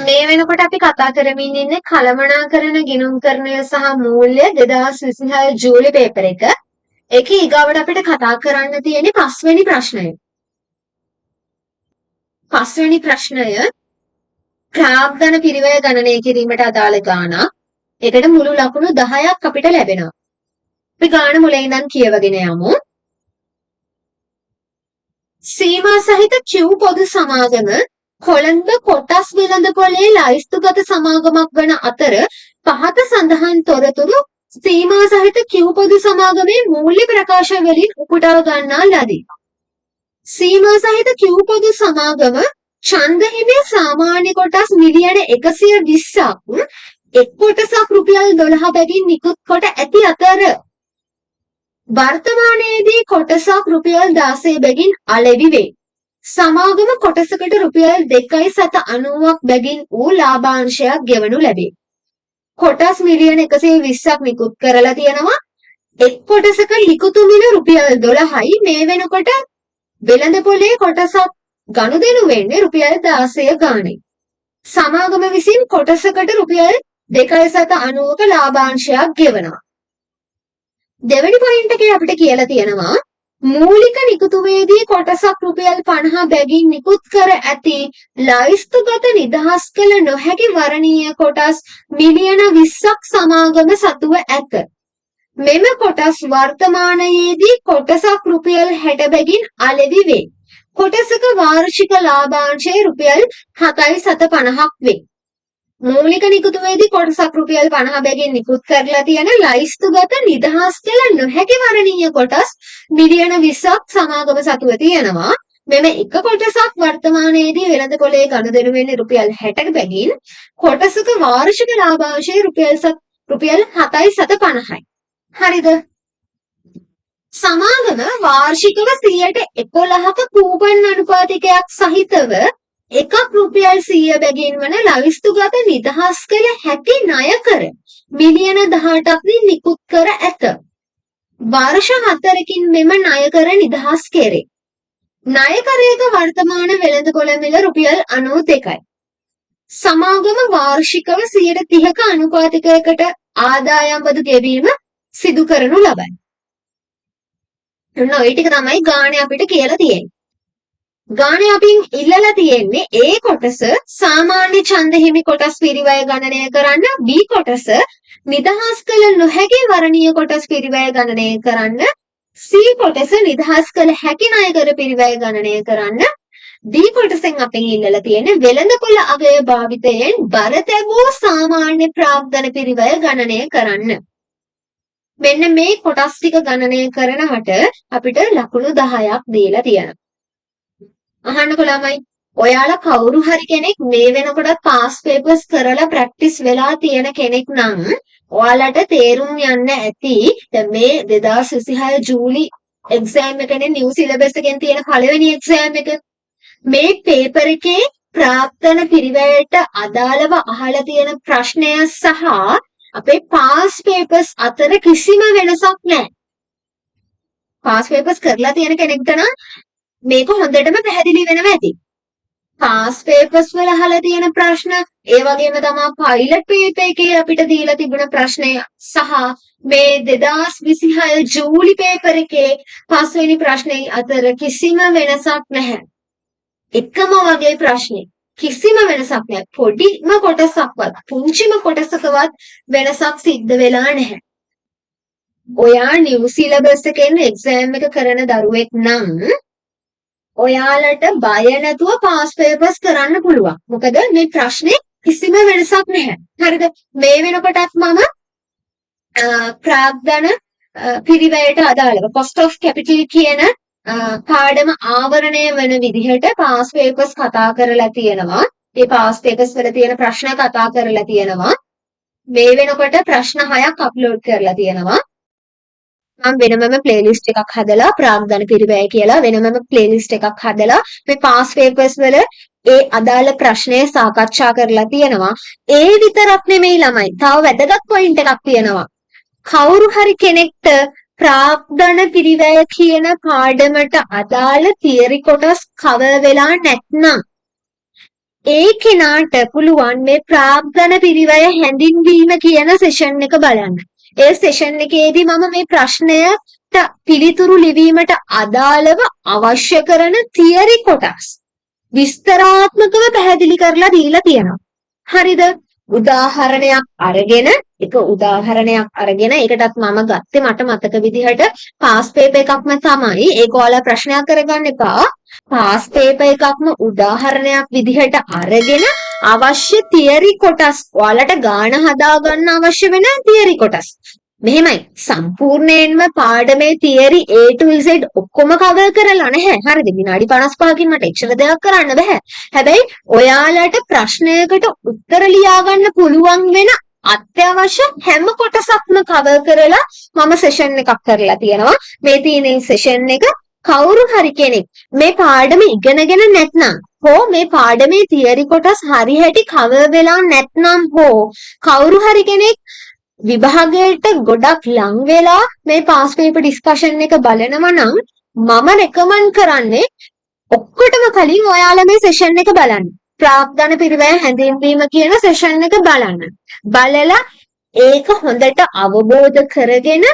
මේ වෙනකොට අපි කතා කරමින් ඉන්නේ කළමනාකරණ ගිණුම්කරණය සහ මූල්‍ය 2026 ජූලි පේපර් එක. ඒකේ ඊගාවට අපිට කතා කරන්න තියෙන්නේ පස්වෙනි ප්‍රශ්නය. පස්වෙනි ප්‍රශ්නය ප්‍රාග්ධන පිරිවැය ගණනය කිරීමට අදාළ ගාණක්. ඒකට මුළු ලකුණු 10ක් අපිට ලැබෙනවා. අපි ගාණ මුලින් ඉඳන් කියවගෙන යමු. සීමා සහිත Q පොදු සමාගම කොළඹ කොටස් වෙළඳපොලේ ලයිස්තුගත සමාගමක් වන අතර පහත සඳහන් තොරතුරු සීමා සහිත Q පොදු සමාගමේ මූල්‍ය ප්‍රකාශ වලින් උපුටා ගන්නා ලදී. සීමා සහිත Q පොදු සමාගම ඡන්ද හිමිය සාමාන්‍ය කොටස් මිලියන 120ක් එක් කොටසක් රුපියල් 12 බැගින් නිකුත් කොට ඇති අතර වර්තමානයේදී කොටසක් රුපියල් 16 බැගින් අලෙවි වේ. සමාගම කොටසකට රුපියල් 2.90ක් බැගින් වූ ලාභාංශයක් ගෙවනු ලැබේ. කොටස් මිලියන 120ක් නිකුත් කරලා තියෙනවා. එක් කොටසක නිකුතු මිල රුපියල් 12යි. මේ වෙනකොට වෙළඳපොලේ කොටසක් ගනුදෙනු වෙන්නේ රුපියල් 16 ගානේ. සමාගම විසින් කොටසකට රුපියල් 2.90ක ලාභාංශයක් ගෙවනවා. දෙවෙනි පොයින්ට් එකේ අපිට කියලා තියෙනවා මූලික නිකුතුවේදී කොටසක් රුපියල් 50 බැගින් නිකුත් කර ඇති ලයිස්තුගත නිදහස් කළ නොහැකි වරණීය කොටස් මිලියන 20ක් සමාගම සතුව ඇත. මෙම කොටස් වර්තමානයේදී කොටසක් රුපියල් 60 බැගින් අලෙවි වේ. කොටසක වාර්ෂික ලාභාංශය රුපියල් 7.50ක් වේ. මූලික නිකුතුවේදී කොටසක් රුපියල් 50 බැගින් නිකුත් කරලා තියෙන ලයිස්තුගත නිදහස් කළ නොහැකි වරණීය කොටස් මිලියන 20ක් සමාගම සතුව තියෙනවා. මෙම එක කොටසක් වර්තමානයේදී වෙළඳපොලේ ගනුදෙනු වෙන්නේ රුපියල් 60 බැගින් කොටසක වාර්ෂික ලාභාංශය රුපියල් 7.50යි. හරිද? සමාගම වාර්ෂිකව 11%ක කූපන් අනුපාතිකයක් සහිතව එකක් රුපියල් 100 බැගින් වන ලවිස්තුගත නිදහස් කළ හැකි ණය කර මිලියන 18ක් නිකුත් කර ඇත. වර්ෂ 4කින් මෙම ණය කර නිදහස් කෙරේ. ණය කරයක වර්තමාන වෙළඳපොළ මිල රුපියල් 92යි. සමාගම වාර්ෂිකව 30%ක අනුපාතිකයකට ආදායම් බදු ගෙවීම සිදු කරනු ලබයි. ඔය ටික තමයි ගාණේ අපිට කියලා තියෙන්නේ. ගාණේ අපින් ඉල්ලලා තියෙන්නේ A කොටස සාමාන්‍ය ඡන්ද හිමි කොටස් පිරිවැය ගණනය කරන්න, B කොටස නිදහස් කළ නොහැකි වරණීය කොටස් පිරිවැය ගණනය කරන්න, C කොටස නිදහස් කළ හැකි ණය කර පිරිවැය ගණනය කරන්න, D කොටසෙන් අපින් ඉල්ලලා තියෙන්නේ වෙළඳපොළ අගය භාවිතයෙන් බර තැබූ සාමාන්‍ය ප්‍රාග්ධන පිරිවැය ගණනය කරන්න. මෙන්න මේ කොටස් ටික ගණනය කරනවට අපිට ලකුණු 10ක් දීලා තියෙනවා. අහන්නකො ළමයි, ඔයාලා කවුරු හරි කෙනෙක් මේ වෙනකොට පාස් පේපර්ස් කරලා ප්‍රැක්ටිස් වෙලා තියෙන කෙනෙක් නම් ඔයාලට තේරුම් යන්න ඇති දැන් මේ 2026 ජූලි එක්සෑම් එකනේ නිව් සිලබස් එකෙන් තියෙන පළවෙනි එක්සෑම් එක. මේ පේපර් එකේ ප්‍රාක්තන පිරිවැයට අදාළව අහලා තියෙන ප්‍රශ්නය සහ අපේ පාස් පේපර්ස් අතර කිසිම වෙනසක් නැහැ. පාස් පේපර්ස් කරලා තියෙන කෙනෙක්ට නම් මේක හොඳටම පැහැදිලි වෙනවා ඇති. පාස් පේපර්ස් වල අහලා තියෙන ප්‍රශ්න, ඒ වගේම තමයි පයිලට් පේපර් එකේ අපිට දීලා තිබුණ ප්‍රශ්නය සහ මේ 2026 ජූලි පේපර් එකේ පස්වෙනි ප්‍රශ්නේ අතර කිසිම වෙනසක් නැහැ. එකම වගේ ප්‍රශ්නේ. කිසිම වෙනසක් නැහැ. පොඩිම කොටසක්වත්, පුංචිම කොටසකවත් වෙනසක් සිද්ධ වෙලා නැහැ. ඔයා නිව් සිලබස් එකෙන් එක්සෑම් එක කරන දරුවෙක් නම් ඔයාලට බය නැතුව පාස් පේපර්ස් කරන්න පුළුවන්. මොකද මේ ප්‍රශ්නේ කිසිම වෙනසක් නැහැ. හරිද? මේ වෙනකොටත් මම ප්‍රාග්ධන පිරිවැයට අදාළව cost of capital කියන පාඩම ආවරණය වන විදිහට පාස් පේපර්ස් කතා කරලා තියෙනවා. ඒ පාස් පේපර්ස් වල තියෙන ප්‍රශ්න කතා කරලා තියෙනවා. මේ වෙනකොට ප්‍රශ්න 6ක් අප්ලෝඩ් කරලා තියෙනවා. මම වෙනමම ප්ලේලිස්ට් එකක් හදලා ප්‍රාග්ධන පිරිවැය කියලා වෙනමම ප්ලේලිස්ට් එකක් හදලා මේ පාස් පේපර්ස් වල ඒ අදාළ ප්‍රශ්නය සාකච්ඡා කරලා තියෙනවා. ඒ විතරක් නෙමෙයි ළමයි. තව වැදගත් පොයින්ට් එකක් තියෙනවා. කවුරු හරි කෙනෙක්ට ප්‍රාග්ධන පිරිවැය කියන පාඩමට අදාළ තියරි කොටස් කවර් වෙලා නැත්නම් ඒ කෙනාට පුළුවන් මේ ප්‍රාග්ධන පිරිවැය හැඳින්වීම කියන සෙෂන් එක බලන්න. ඒ සෙෂන් එකේදී මම මේ ප්‍රශ්නයට පිළිතුරු ලිවීමට අදාළව අවශ්‍ය කරන තියරි කොටස් විස්තරාත්මකව පැහැදිලි කරලා දීලා තියෙනවා. හරිද? උදාහරණයක් අරගෙන ඒකටත් මම ගත්තේ මට මතක විදිහට පාස් පේපර් එකක්ම තමයි. ඒක ඔයාලා ප්‍රශ්නයක් කරගන්න එපා. පාස් පේපර් එකක්ම උදාහරණයක් විදිහට අරගෙන අවශ්‍ය තියරි කොටස් ඔයාලට ගාන හදා ගන්න අවශ්‍ය වෙන තියරි කොටස්. මෙහෙමයි සම්පූර්ණයෙන්ම පාඩමේ තියරි A to Z ඔක්කොම කවර් කරලා නැහැ. හරිද? විනාඩි 55කින් මට එච්චර දෙයක් කරන්න බෑ. හැබැයි ඔයාලට ප්‍රශ්නයකට උත්තර ලියා ගන්න පුළුවන් වෙන අත්‍යවශ්‍ය හැම කොටසක්ම කවර් කරලා මම සෙෂන් එකක් කරලා තියෙනවා. මේ තියෙන සෙෂන් එක කවුරු හරි කෙනෙක් මේ පාඩම ඉගෙනගෙන නැත්නම් හෝ මේ පාඩමේ තියරි කොටස් හරි හැටි කවර් වෙලා නැත්නම් හෝ කවුරු හරි කෙනෙක් විභාගයට ගොඩක් ලං වෙලා මේ පාස් පේපර් ඩිස්කෂන් එක බලනවා නම් මම රෙකමන්ඩ් කරන්නේ ඔක්කොටම කලින් ඔයාලා මේ සෙෂන් එක බලන්න. ප්‍රාග්ධන පිරිවැය හැඳින්වීම කියන සෙෂන් එක බලන්න. බලලා ඒක හොඳට අවබෝධ කරගෙන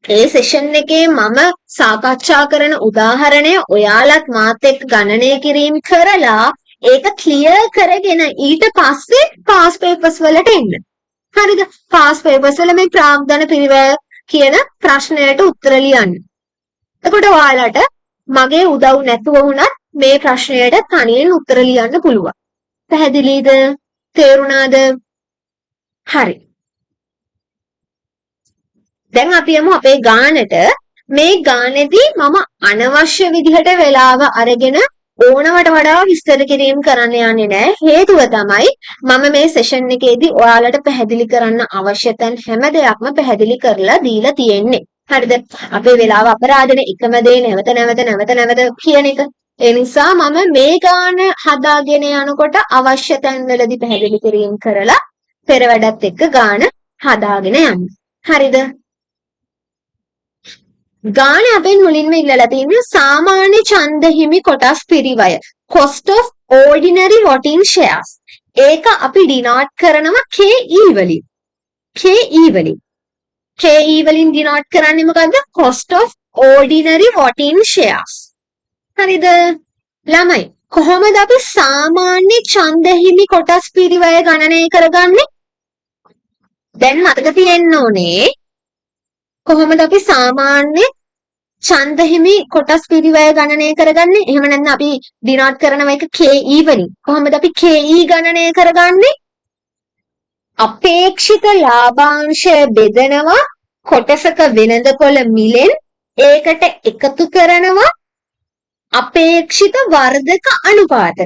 ඒ සෙෂන් එකේ මම සාකච්ඡා කරන උදාහරණය ඔයාලත් මාත් එක්ක ගණනය කිරීම කරලා ඒක ක්ලියර් කරගෙන ඊට පස්සේ පාස් පේපර්ස් වලට එන්න. හරිද? පාස් පේපර්ස් වල මේ ප්‍රාග්ධන පිරිවැය කියන ප්‍රශ්නයට උත්තර ලියන්න. එතකොට ඔයාලට මගේ උදව් නැතුව වුණත් මේ ප්‍රශ්නයට තනියෙන් උත්තර ලියන්න පුළුවන්. පැහැදිලිද? තේරුණාද? හරි. දැන් අපි යමු අපේ ගානට. මේ ගානේදී මම අනවශ්‍ය විදිහට වෙලාව අරගෙන ඕනවට වඩා විස්තර කිරීම කරන්න යන්නේ නැහැ. හේතුව තමයි මම මේ සෙෂන් එකේදී ඔයාලට පැහැදිලි කරන්න අවශ්‍ය තැන් හැම දෙයක්ම පැහැදිලි කරලා දීලා තියෙන්නේ. හරිද? අපේ වෙලාව අපරාධනේ එකම දේ නැවත කියන එක. ඒ නිසා මම මේ ගාන හදාගෙන යනකොට අවශ්‍ය තැන් වලදී පැහැදිලි කිරීම කරලා පෙර වැඩත් එක්ක ගාන හදාගෙන යන්න. හරිද? ගාන අපෙන් මුලින්ම ඉල්ලලා තියෙන්නේ සාමාන්‍ය ඡන්ද හිමි කොටස් පිරිවය. cost of ordinary voting shares. ඒක අපි ඩිනෝට් කරනවා KE වලින්. KE වලින් ඩිනෝට් කරන්නේ මොකද්ද? cost of ordinary voting shares. හරිද? ළමයි කොහොමද අපි සාමාන්‍ය ඡන්ද හිමි කොටස් පිරිවය ගණනය කරගන්නේ? දැන් මතක තියෙන්න ඕනේ කොහොමද අපි සාමාන්‍ය ඡන්ද හිමි කොටස් පිරිවැය ගණනය කරගන්නේ? එහෙම නැත්නම් අපි ඩිනෝට් කරනවා එක KE වලින්. කොහොමද අපි KE ගණනය කරගන්නේ? අපේක්ෂිත ලාභාංශය බෙදනවා කොටසක වෙළඳපොළ මිලෙන් ඒකට එකතු කරනවා අපේක්ෂිත වර්ධක අනුපාත.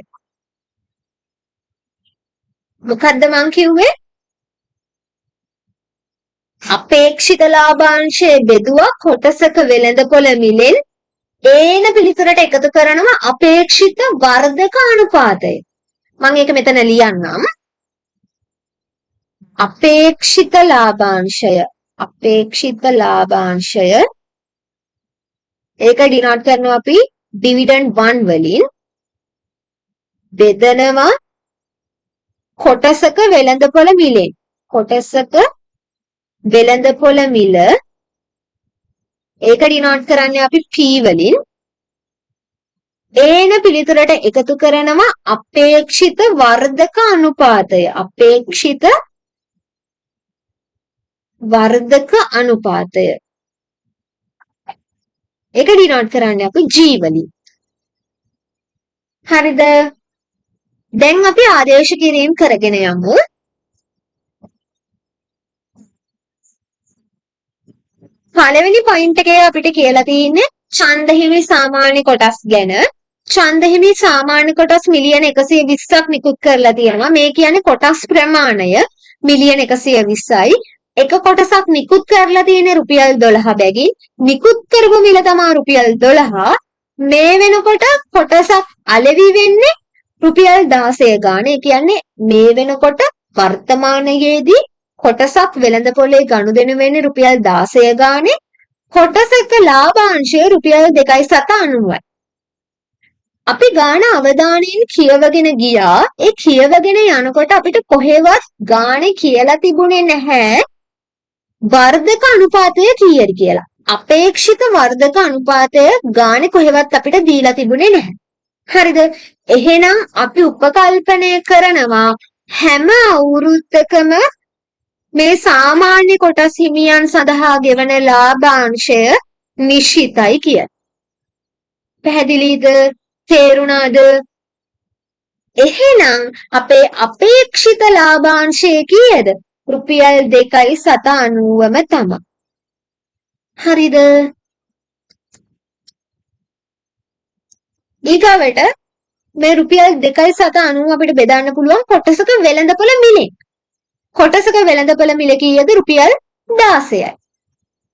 මොකද්ද මං කිව්වේ? අපේක්ෂිත ලාභාංශය බෙදුවා කොටසක වෙළඳපොළ මිලෙන් ඒන පිළිතුරට එකතු කරනවා අපේක්ෂිත වර්ධක අනුපාතය. මම ඒක මෙතන ලියන්නම්. අපේක්ෂිත ලාභාංශය ඒක ඩිනෝට් කරනවා අපි ඩිවිඩන්ඩ් 1 වලින් බෙදනවා කොටසක වෙළඳපොළ මිලෙන්. වෙළඳපොළ මිල ඒක ඩිනෝට් කරන්නේ අපි P වලින් ඒන පිළිතුරට එකතු කරනවා අපේක්ෂිත වර්ධක අනුපාතය. ඒක ඩිනෝට් කරන්නේ අපි G වලින්. හරිද? දැන් අපි ආදේශ කිරීම කරගෙන යමු. පළවෙනි පොයින්ට් එකේ අපිට කියලා තියෙන්නේ ඡන්ද හිමි සාමාන්‍ය කොටස් ගැන. ඡන්ද හිමි සාමාන්‍ය කොටස් මිලියන 120ක් නිකුත් කරලා තියෙනවා. මේ කියන්නේ කොටස් ප්‍රමාණය මිලියන 120යි. එක කොටසක් නිකුත් කරලා තියෙන්නේ රුපියල් 12 බැගින්. නිකුත් කරපු මිල තමයි රුපියල් 12. මේ වෙනකොට කොටසක් අලෙවි වෙන්නේ රුපියල් 16 ගාන. ඒ කියන්නේ මේ වෙනකොට වර්තමානයේදී කොටසක් වෙළඳපොලේ ගනුදෙනු වෙන්නේ රුපියල් 16 ගානේ. කොටසක ලාභාංශය රුපියල් 2.790යි. අපි ගාන අවධානයෙන් කියවගෙන ගියා. ඒ කියවගෙන යනකොට අපිට කොහෙවත් ගානේ කියලා තිබුණේ නැහැ වර්ධක අනුපාතය කීයද කියලා. අපේක්ෂිත වර්ධක අනුපාතය ගානේ කොහෙවත් අපිට දීලා තිබුණේ නැහැ. හරිද? එහෙනම් අපි උපකල්පනය කරනවා හැම අවුරුද්දකම මේ සාමාන්‍ය කොටස් හිමියන් සඳහා ගෙවන ලාභාංශය නිශ්චිතයි කියලා. පැහැදිලිද? තේරුණාද? එහෙනම් අපේ අපේක්ෂිත ලාභාංශය කීයද? රුපියල් 2.790ම තමයි. හරිද? ඊගාවට මේ රුපියල් 2.790 අපිට බෙදන්න පුළුවන් කොටසක වෙළඳපොළ මිලෙන්. කොටසක වෙළඳපොළ මිල කීයද? රුපියල් 16යි.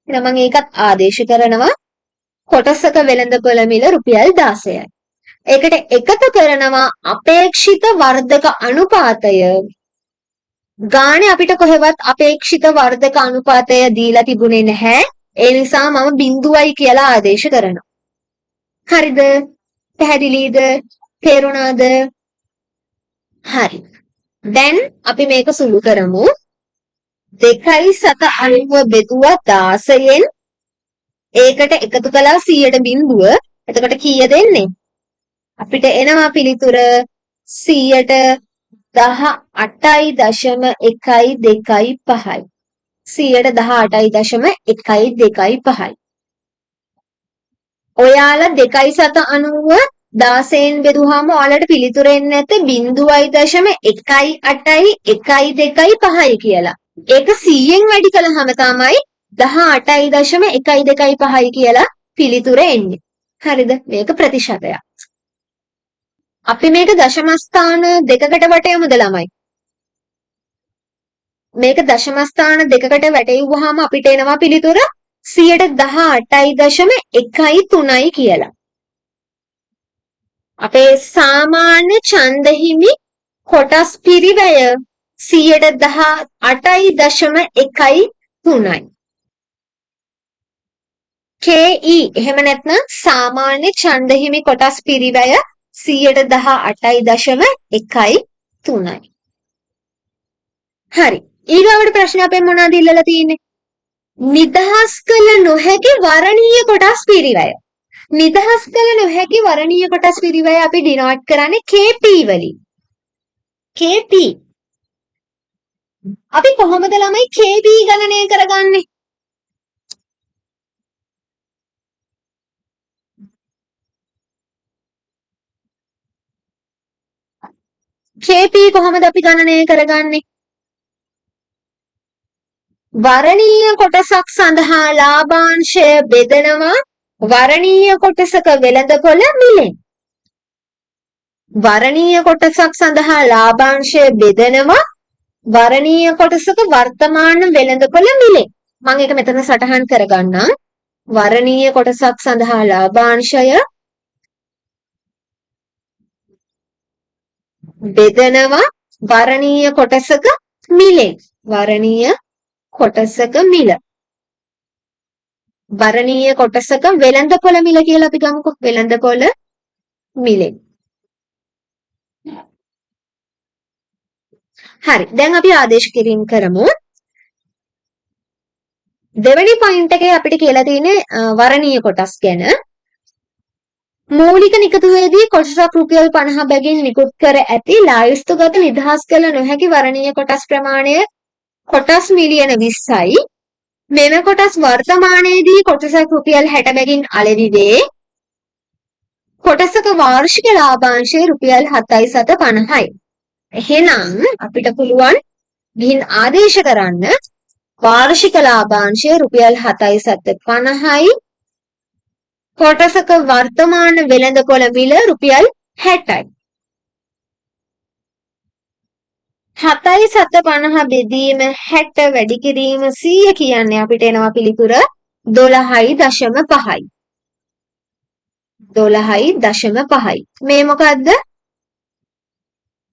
එහෙනම් මම ඒකත් ආදේශ කරනවා. කොටසක වෙළඳපොළ මිල රුපියල් 16යි. ඒකට එකතු කරනවා අපේක්ෂිත වර්ධක අනුපාතය. ගානේ අපිට කොහෙවත් අපේක්ෂිත වර්ධක අනුපාතය දීලා තිබුණේ නැහැ. ඒ නිසා මම බිඳුවයි කියලා ආදේශ කරනවා. හරිද? පැහැදිලිද? තේරුණාද? හරි. දැන් අපි මේක සුළු කරමු. 2.790 බෙදුවා 16න් ඒකට එකතු කළා 100ට බිඳුව. එතකොට කීයද එන්නේ? අපිට එනවා පිළිතුර 100ට 18.125යි. 100ට 18.125යි. ඔයාලා 2.790 16න් බෙදුවාම ඔයාලට පිළිතුර එන්නේ නැත්තේ 0.18125යි කියලා. ඒක 100න් වැඩි කළාම තමයි 18.125යි කියලා පිළිතුර එන්නේ. හරිද? මේක ප්‍රතිශතයක්. අපි මේක දශම ස්ථාන දෙකකට වටයමුද ළමයි? මේක දශම ස්ථාන දෙකකට වැටෙව්වහම අපිට එනවා පිළිතුර 18.13යි කියලා. අපේ සාමාන්‍ය ඡන්ද හිමි කොටස් පිරිවැය 18.13යි. KE එහෙම නැත්නම් සාමාන්‍ය ඡන්ද හිමි කොටස් පිරිවැය 18.13යි. හරි. ඊගාවට ප්‍රශ්න අපේ මොනවද ඉල්ලලා තියෙන්නේ? නිදහස් කළ නොහැකි වරණීය කොටස් පිරිවැය. නිදහස් කළ නොහැකි වරණීය කොටස් පිරිවැය අපි ඩිනෝට් කරන්නේ KP වලින්. KP. අපි කොහොමද ළමයි KB ගණනය කරගන්නේ? KP කොහොමද අපි ගණනය කරගන්නේ? වරණීය කොටසක් සඳහා ලාභාංශය බෙදනවා වරණීය කොටසක වෙළඳපොළ මිලෙන්. වරණීය කොටසක් සඳහා ලාභාංශය බෙදනවා වරණීය කොටසක වර්තමාන වෙළඳපොළ මිලෙන්. මම ඒක මෙතන සටහන් කරගන්නම්. වරණීය කොටසක් සඳහා ලාභාංශය බෙදනවා වරණීය කොටසක මිලෙන්. වරණීය කොටසක මිල. වරණීය කොටසක වෙළඳපොළ මිල කියලා අපි ගමුකෝ. වෙළඳපොළ මිලෙන්. හරි. දැන් අපි ආදේශ කිරීම කරමු. දෙවෙනි පොයින්ට් එකේ අපිට කියලා තියෙන්නේ වරණීය කොටස් ගැන. මූලික නිකතුවේදී කොටසක් රුපියල් 50 බැගින් නිකුත් කර ඇති ලායිස්තුගත නිදහස් කළ නොහැකි වරණීය කොටස් ප්‍රමාණය කොටස් මිලියන 20යි. මෙම කොටස් වර්තමානයේදී කොටසක් රුපියල් 60 බැගින් අලෙවි වේ. කොටසක වාර්ෂික ලාභාංශය රුපියල් 7.50යි. එහෙනම් අපිට පුළුවන් ගිහින් ආදේශ කරන්න වාර්ෂික ලාභාංශය රුපියල් 7.50යි. කොටසක වර්තමාන වෙළඳපොළ මිල රුපියල් 60යි. 7.50 බෙදීම 60 වැඩි කිරීම 100 කියන්නේ අපිට එනවා පිළිතුර 12.5යි. 12.5යි. මේ මොකද්ද?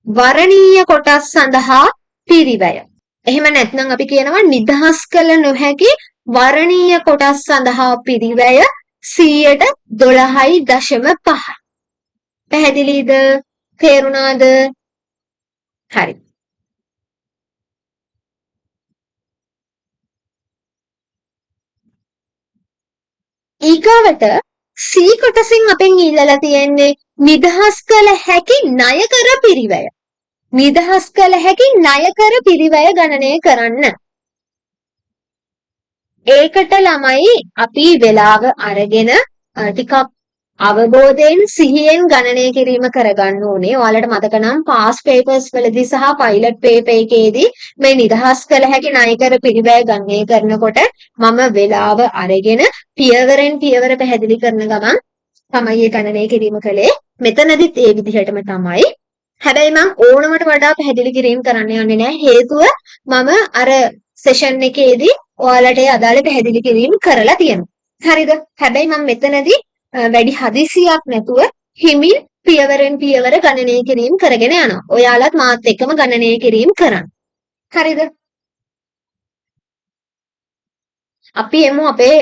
වරණීය කොටස් සඳහා පිරිවැය. එහෙම නැත්නම් අපි කියනවා නිදහස් කළ නොහැකි වරණීය කොටස් සඳහා පිරිවැය 100ට 12.5. පැහැදිලිද? තේරුණාද? හරි. ඊගාවට C කොටසින් අපෙන් ඉල්ලලා තියෙන්නේ නිදහස් කළ හැකි ණය කර පිරිවැය. නිදහස් කළ හැකි ණය කර පිරිවැය ගණනය කරන්න. ඒකට ළමයි අපි වෙලාව අරගෙන ටිකක් අවබෝධයෙන් සිහියෙන් ගණනය කිරීම කරගන්න ඕනේ. ඔයාලට මතක නම් පාස් පේපර්ස් වලදී සහ පයිලට් පේපර් එකේදී මේ නිදහස් කළ හැකි ණය කර පිරිවැය ගණනය කරනකොට මම වෙලාව අරගෙන පියවරෙන් පියවර පැහැදිලි කරන ගමන් තමයි ඒ ගණනය කිරීම කළේ. මෙතනදිත් ඒ විදිහටම තමයි. හැබැයි මම ඕනමට වඩා පැහැදිලි කිරීම කරන්න යන්නේ නැහැ. හේතුව මම අර සෙෂන් එකේදී ඔයාලට ඒ අදාළ පැහැදිලි කිරීම කරලා තියෙනවා. හරිද? හැබැයි මම මෙතනදී වැඩි හදිසියක් නැතුව හිමින් පියවරෙන් පියවර ගණනය කිරීම කරගෙන යනවා. ඔයාලත් මාත් එක්කම ගණනය කිරීම කරන්න. හරිද? අපි එමු අපේ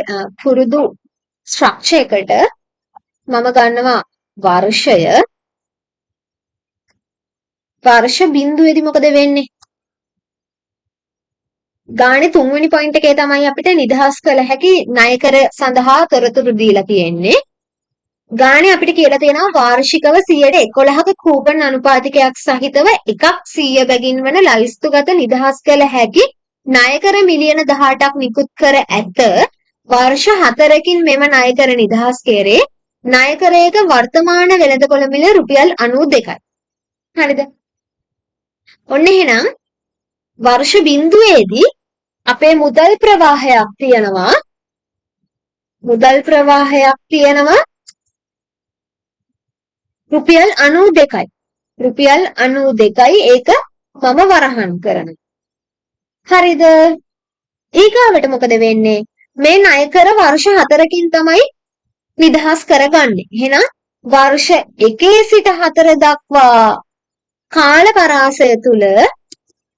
පුරුදු ස්ට්‍රක්චර් එකට. මම ගන්නවා වර්ෂය. වර්ෂ බිඳුවේදී මොකද වෙන්නේ? ගානේ තුන්වෙනි පොයින්ට් එකේ තමයි අපිට නිදහස් කළ හැකි ණය කර සඳහා තොරතුරු දීලා තියෙන්නේ. ගානේ අපිට කියලා තියෙනවා වාර්ෂිකව 111ක කූපන් අනුපාතිකයක් සහිතව එකක් 100 බැගින් වන ලයිස්තුගත නිදහස් කළ හැකි ණය කර මිලියන 18ක් නිකුත් කර ඇත. වර්ෂ 4කින් මෙම ණය කර නිදහස් කෙරේ. ණය කරයක වර්තමාන වෙළඳපොළ මිල රුපියල් 92යි. හරිද? ඔන්න එහෙනම් වර්ෂ බිඳුවේදී අපේ මුදල් ප්‍රවාහයක් තියෙනවා. මුදල් ප්‍රවාහයක් තියෙනවා රුපියල් 92යි. රුපියල් 92යි ඒක මම වරහන් කරනවා. හරිද? ඊගාවට මොකද වෙන්නේ? මේ ණය කර වර්ෂ 4කින් තමයි නිදහස් කරගන්නේ. එහෙනම් වර්ෂ 1 සිට 4 දක්වා කාල පරාසය තුල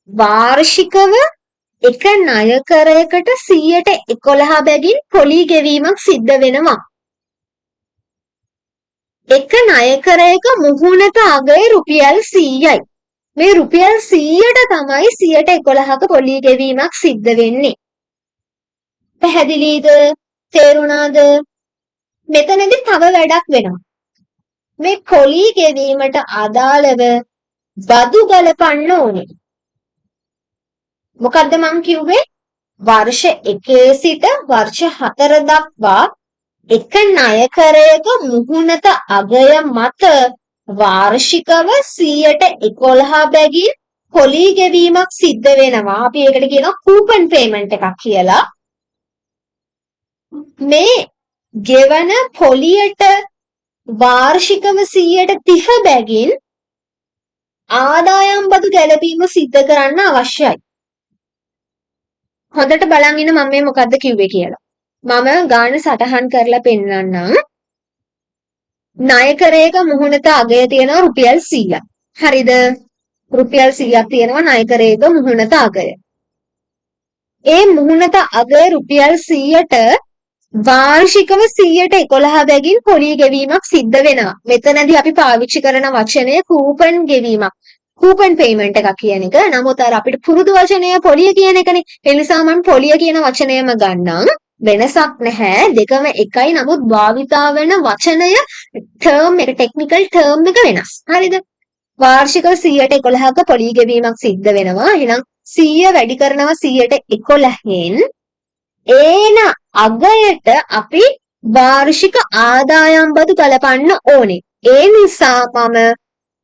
වාර්ෂිකව එක ණය කරයකට 111 බැගින් පොලී ගෙවීමක් සිද්ධ වෙනවා. එක ණය කරයක මුහුණට අගය රුපියල් 100යි. මේ රුපියල් 100ට තමයි 111ක පොලී ගෙවීමක් සිද්ධ වෙන්නේ. පැහැදිලිද? තේරුණාද? මෙතනදී තව වැඩක් වෙනවා. මේ පොලී ගෙවීමට අදාළව බදු ගලපන්න ඕනේ. මොකද්ද මං කිව්වේ? වර්ෂ 1 සිට වර්ෂ 4 දක්වා එක ණය කරයක මුහුණත අගය මත වාර්ෂිකව 111 බැගින් පොලී ගෙවීමක් සිද්ධ වෙනවා. අපි ඒකට කියනවා කූපන් පේමන්ට් එකක් කියලා. මේ ගෙවන පොලියට වාර්ෂිකව 130 බැගින් ආදායම් බදු ගැලපීම සිද්ධ කරන්න අවශ්‍යයි. හොඳට බලන් ඉන්න මම මේ මොකද්ද කිව්වේ කියලා. මම ගාන සටහන් කරලා පෙන්නන්නම්. ණය කරයක මුහුණත අගය තියෙනවා රුපියල් 100ක්. හරිද? රුපියල් 100ක් තියෙනවා ණය කරයක මුහුණත අගය. ඒ මුහුණත අගය රුපියල් 100ට වාර්ෂිකව 111 බැගින් පොලී ගෙවීමක් සිද්ධ වෙනවා. මෙතනදී අපි පාවිච්චි කරන වචනය කූපන් ගෙවීමක්. කූපන් පේමන්ට් එකක් කියන එක. නමුත් අර අපිට පුරුදු වචනය පොලිය කියන එකනේ. ඒ නිසා මම පොලිය කියන වචනයම ගන්නම්. වෙනසක් නැහැ. දෙකම එකයි. නමුත් භාවිතා වෙන වචනය ටර්ම් එක ටෙක්නිකල් ටර්ම් එක වෙනස්. හරිද? වාර්ෂිකව 111ක පොලී ගෙවීමක් සිද්ධ වෙනවා. එහෙනම් 100 වැඩි කරනවා 111න් ඒන අගයට අපි වාර්ෂික ආදායම් බදු ගලපන්න ඕනේ. ඒ නිසා මම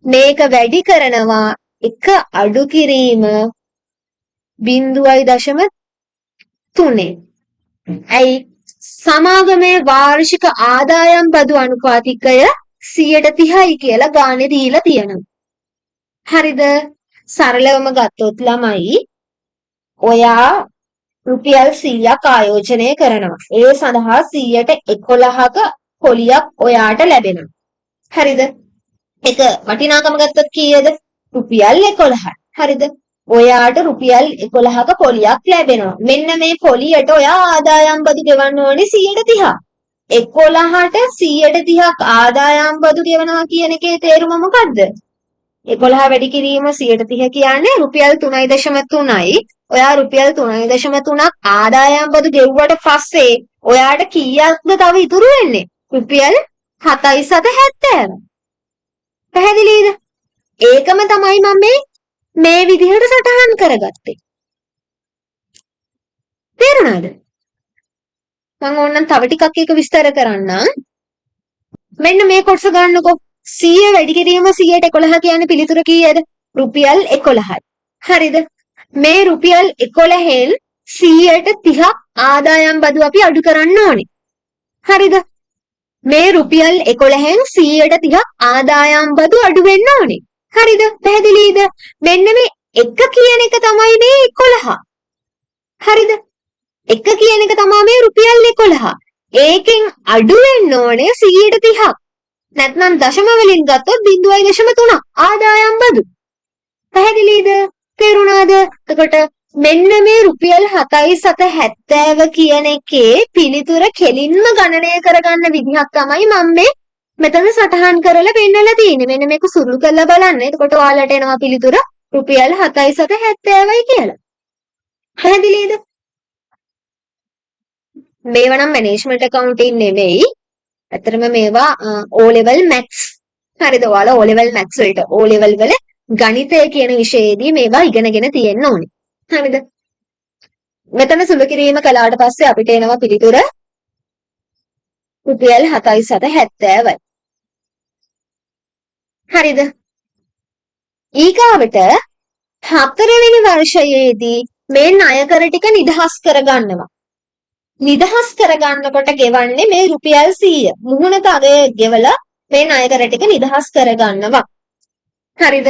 මේක වැඩි කරනවා 1 අඩු කිරීම 0.3. ඇයි? සමාගමේ වාර්ෂික ආදායම් බදු අනුපාතිකය 30යි කියලා ගානේ දීලා තියෙනවා. හරිද? සරලවම ගත්තොත් ළමයි ඔයා රුපියල් 100ක් ආයෝජනය කරනවා. ඒ සඳහා 111ක පොලියක් ඔයාට ලැබෙනවා. හරිද? ඒක වටිනාකම ගත්තොත් කීයද? රුපියල් 11යි. හරිද? ඔයාට රුපියල් 11ක පොලියක් ලැබෙනවා. මෙන්න මේ පොලියට ඔයා ආදායම් බදු ගෙවන්න ඕනේ 130. 11ට 130ක් ආදායම් බදු ගෙවනවා කියන එකේ තේරුම මොකද්ද? 11 වැඩි කිරීම 130 කියන්නේ රුපියල් 3.3යි. ඔයා රුපියල් 3.3ක් ආදායම් බදු ගෙවුවට පස්සේ ඔයාට කීයක්ද තව ඉතුරු වෙන්නේ? රුපියල් 7.70. පැහැදිලිද? ඒකම තමයි මම මේ විදිහට සටහන් කරගත්තේ. තේරුණාද? මම ඕනනම් තව ටිකක් එක විස්තර කරන්නම්. මෙන්න මේ කොටස ගන්නකො. 100 වැඩි කිරීම 111 කියන්නේ පිළිතුර කීයද? රුපියල් 11යි. හරිද? මේ රුපියල් 11න් 130ක් ආදායම් බදු අපි අඩු කරන්න ඕනේ. හරිද? මේ රුපියල් 11න් 130ක් ආදායම් බදු අඩු වෙන්න ඕනේ. හරිද? පැහැදිලිද? මෙන්න මේ 1 කියන එක තමයි මේ 11. හරිද? 1 කියන එක තමයි මේ රුපියල් 11. ඒකෙන් අඩු වෙන්න ඕනේ 130ක්. නැත්නම් දශම වලින් ගත්තොත් 0.3 ආදායම් බදු. පැහැදිලිද? තේරුණාද? එතකොට මෙන්න මේ රුපියල් 7.70 කියන එකේ පිළිතුර කෙලින්ම ගණනය කරගන්න විදිහක් තමයි මම මේ මෙතන සටහන් කරලා පෙන්නලා තියෙන්නේ. මෙන්න මේක සුළු කරලා බලන්න. එතකොට ඔයාලට එනවා පිළිතුර රුපියල් 7.70යි කියලා. පැහැදිලිද? මේවා නම් මැනේජ්මන්ට් ඇකවුන්ටින් නෙමෙයි. ඇත්තටම මේවා O level maths. හරිද? ඔයාලා O level maths වලට O level වල ගණිතය කියන විෂයේදී මේවා ඉගෙනගෙන තියෙන්න ඕනේ. හරිද? මෙතන සුළු කිරීම කළාට පස්සේ අපිට එනවා පිළිතුර රුපියල් 7.70යි. හරිද? ඊගාවට 4 වෙනි වර්ෂයේදී මේ ණයකර ටික නිදහස් කරගන්නවා. නිදහස් කරගන්නකොට ගෙවන්නේ මේ රුපියල් 100. මුහුණක අගය ගෙවලා මේ ණයකර ටික නිදහස් කරගන්නවා. හරිද?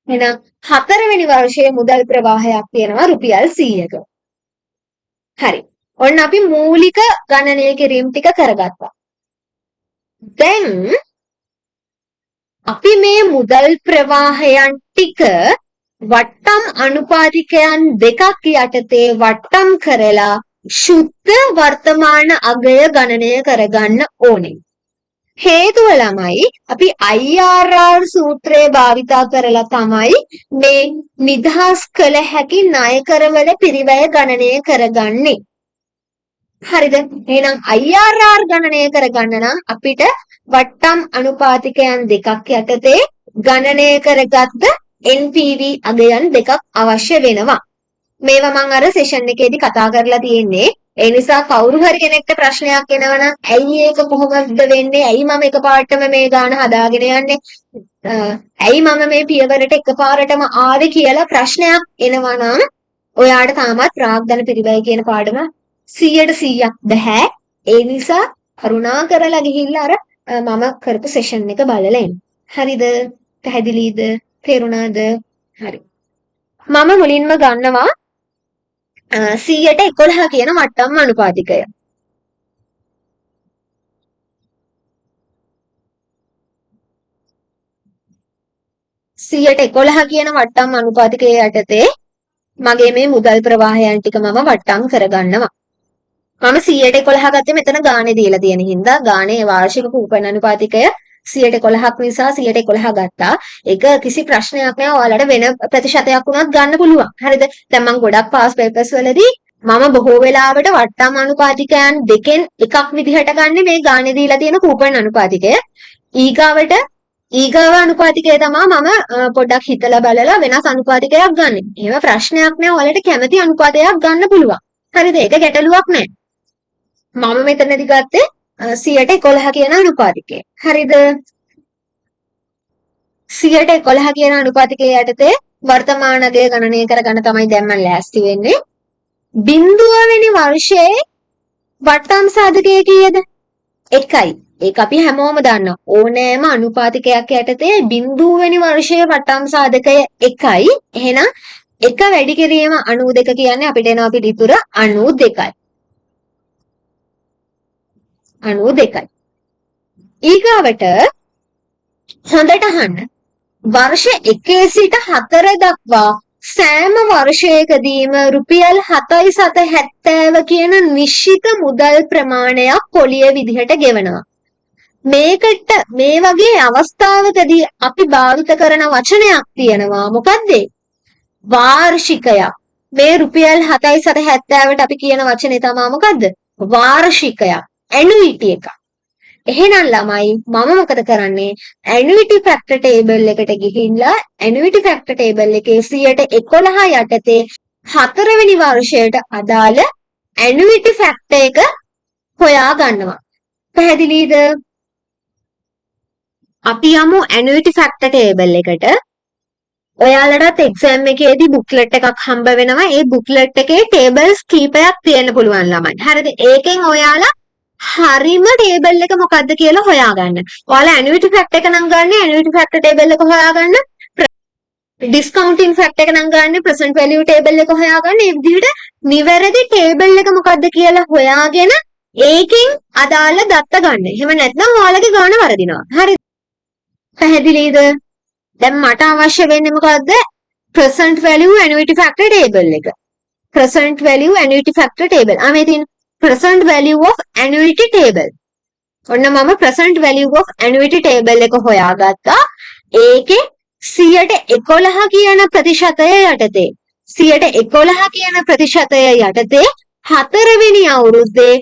එහෙනම් 4 වෙනි වර්ෂයේ මුදල් ප්‍රවාහයක් තියෙනවා රුපියල් 100ක. හරි. ඔන්න අපි මූලික ගණනය කිරීම ටික කරගත්තා. දැන් අපි මේ මුදල් ප්‍රවාහයන් ටික වට්ටම් අනුපාතිකයන් දෙකක් යටතේ වට්ටම් කරලා ශුද්ධ වර්තමාන අගය ගණනය කරගන්න ඕනේ. හේතුව ළමයි අපි IRR සූත්‍රය භාවිතා කරලා තමයි මේ නිදහස් කළ හැකි ණයකරවල පිරිවැය ගණනය කරගන්නේ. හරිද? එහෙනම් IRR ගණනය කරගන්න නම් අපිට වට්ටම් අනුපාතිකයන් දෙකක් යටතේ ගණනය කරගත්ත NPV අගයන් දෙකක් අවශ්‍ය වෙනවා. මේවා මම අර සෙෂන් එකේදී කතා කරලා තියෙන්නේ. ඒ නිසා කවුරු හරි කෙනෙක්ට ප්‍රශ්නයක් එනවනම් ඇයි ඒක කොහොමද වෙන්නේ? ඇයි මම එකපාරටම මේ ගාන හදාගෙන යන්නේ? ඇයි මම මේ පියවරට එකපාරටම ආවේ කියලා ප්‍රශ්නයක් එනවනම් ඔයාට තාමත් ප්‍රාග්ධන පිරිවැය කියන පාඩම 100% බෑ. ඒ නිසා කරුණා කරලා ගිහිල්ලා අර මම කරපු සෙෂන් එක බලලා එන්න. හරිද? පැහැදිලිද? තේරුණාද? හරි. මම මුලින්ම ගන්නවා 100ට 11 කියන වට්ටම් අනුපාතිකය. සියයට 11 කියන වට්ටම් අනුපාතිකය යටතේ මගේ මේ මුදල් ප්‍රවාහයන් ටික මම වට්ටම් කරගන්නවා. මම 111 ගත්තේ මෙතන ගානේ දීලා තියෙන හින්දා ගානේ වාර්ෂික කූපන් අනුපාතිකය 111ක් නිසා 111 ගත්තා. ඒක කිසි ප්‍රශ්නයක් නෑ. ඔයාලට වෙන ප්‍රතිශතයක් වුණත් ගන්න පුළුවන්. හරිද? දැන් මම ගොඩක් පාස් පේපර්ස් වලදී මම බොහෝ වෙලාවට වට්ටම් අනුපාතිකයන් දෙකෙන් එකක් විදිහට ගන්න මේ ගානේ දීලා තියෙන කූපන් අනුපාතිකය. ඊගාව අනුපාතිකය තමයි මම පොඩ්ඩක් හිතලා බලලා වෙනස් අනුපාතිකයක් ගන්න. එහෙම ප්‍රශ්නයක් නෑ. ඔයාලට කැමති අනුපාතයක් ගන්න පුළුවන්. හරිද? ඒක ගැටලුවක් නෑ. මම මෙතනදී ගත්තේ 100ට 11 කියන අනුපාතිකය. හරිද? 100ට 11 කියන අනුපාතිකය යටතේ වර්තමාන අගය ගණනය කරගන්න තමයි දැන් මම ලෑස්ති වෙන්නේ. බිංදුව වෙනි වර්ෂයේ වට්ටම් සාධකය කීයද? 1යි. ඒක අපි හැමෝම දන්නවා. ඕනෑම අනුපාතිකයක් යටතේ බිංදුව වෙනි වර්ෂයේ වට්ටම් සාධකය 1යි. එහෙනම් 1 වැඩි කිරීම 92 කියන්නේ අපිට එනවා පිළිතුර 92යි. 92යි. ඊගාවට හොඳට අහන්න. වර්ෂ 1 සිට 4 දක්වා සෑම වර්ෂයකදීම රුපියල් 7.70 කියන නිශ්චිත මුදල් ප්‍රමාණයක් පොලිය විදිහට ගෙවනවා. මේකට මේ වගේ අවස්ථාවකදී අපි භාවිත කරන වචනයක් තියෙනවා. මොකද්ද? වාර්ෂිකයක්. මේ රුපියල් 7.70ට අපි කියන වචනේ තමයි මොකද්ද? වාර්ෂිකයක්. ඇනුයිටි එකක්. එහෙනම් ළමයි මම මොකද කරන්නේ? ඇනුයිටි ෆැක්ටර් ටේබල් එකට ගිහිල්ලා ඇනුයිටි ෆැක්ටර් ටේබල් එකේ 11 යටතේ 4 වෙනි වර්ෂයට අදාළ ඇනුයිටි ෆැක්ටර් එක හොයා ගන්නවා. පැහැදිලිද? අපි යමු ඇනුයිටි ෆැක්ටර් ටේබල් එකට. ඔයාලටත් එක්සෑම් එකේදී බුක්ලට් එකක් හම්බ වෙනවා. ඒ බුක්ලට් එකේ ටේබල්ස් කීපයක් තියෙන්න පුළුවන් ළමයි. හරිද? ඒකෙන් ඔයාලා හරිම ටේබල් එක මොකද්ද කියලා හොයාගන්න. ඔයාලා ඇනුයිටි ෆැක්ටර් එක නම් ගන්න ඇනුයිටි ෆැක්ටර් ටේබල් එක හොයාගන්න. ඩිස්කවුන්ටින් ෆැක්ටර් එක නම් ගන්න ප්‍රසන්ට් වැලියු ටේබල් එක හොයාගන්න. මේ විදිහට නිවැරදි ටේබල් එක මොකද්ද කියලා හොයාගෙන ඒකෙන් අදාළ දත්ත ගන්න. එහෙම නැත්නම් ඔයාලගේ ගාන වරදිනවා. හරිද? පැහැදිලිද? දැන් මට අවශ්‍ය වෙන්නේ මොකද්ද? present value annuity factor table එක. present value annuity factor table. මේ තියෙන present value of annuity table. ඔන්න මම present value of annuity table එක හොයාගත්තා. ඒකේ 11% කියන ප්‍රතිශතය යටතේ 11% කියන ප්‍රතිශතය යටතේ 4 වෙනි අවුරුද්දේ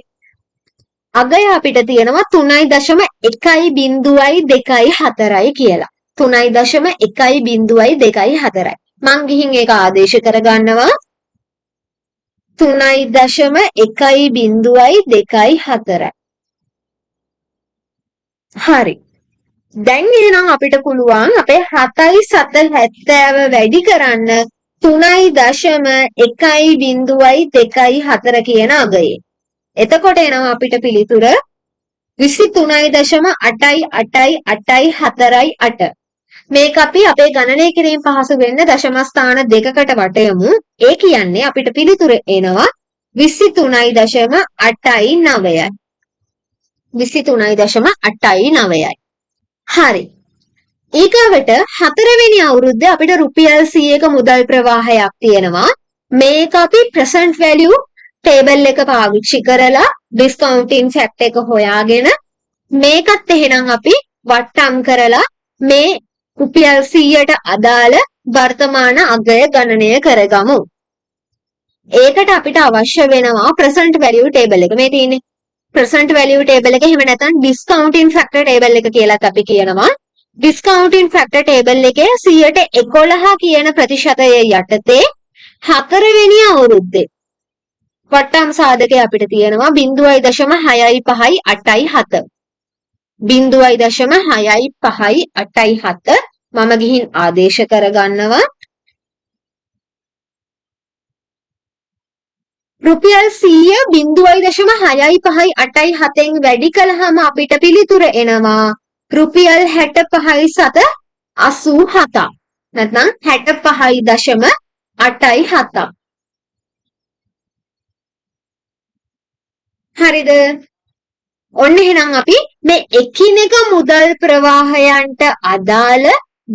අගය අපිට තියෙනවා 3.1.24යි කියලා. 3.1.24යි. මං ගිහින් ඒක ආදේශ කරගන්නවා. 3.1.24යි. හරි. දැන් එහෙනම් අපිට පුළුවන් අපේ 7.70 වැඩි කරන්න 3.1.24 කියන අගයේ. එතකොට එනවා අපිට පිළිතුර 23.88848. මේක අපි අපේ ගණනය කිරීම පහසු වෙන්න දශම ස්ථාන දෙකකට වටයමු. ඒ කියන්නේ අපිට පිළිතුර එනවා 23.89යි. 23.89යි. හරි. ඊගවට 4 වෙනි අවුරුද්දේ අපිට රුපියල් 100ක මුදල් ප්‍රවාහයක් තියෙනවා. මේක අපි present value ටේබල් එක පාවිච්චි කරලා ඩිස්කවුන්ටින් ෆැක්ටර් එක හොයාගෙන මේකත් එහෙනම් අපි වට්ටම් කරලා මේ රුපියල් 100ට අදාළ වර්තමාන අගය ගණනය කරගමු. ඒකට අපිට අවශ්‍ය වෙනවා present value ටේබල් එක. මේ තියෙන්නේ present value ටේබල් එක. එහෙම නැත්නම් discounting factor ටේබල් එක කියලාත් අපි කියනවා. discounting factor ටේබල් එකේ 11% කියන ප්‍රතිශතය යටතේ 4 වෙනි අවුරුද්දේ වට්ටම් සාධකය අපිට තියෙනවා 0.65587. 0.65587 මම ගිහින් ආදේශ කරගන්නවා. රුපියල් 100 0.65587න් වැඩි කළාම අපිට පිළිතුර එනවා රුපියල් 65.87. නැත්නම් 65.87. හරිද? ඔන්න එහෙනම් අපි මේ එකිනෙක මුදල් ප්‍රවාහයන්ට අදාළ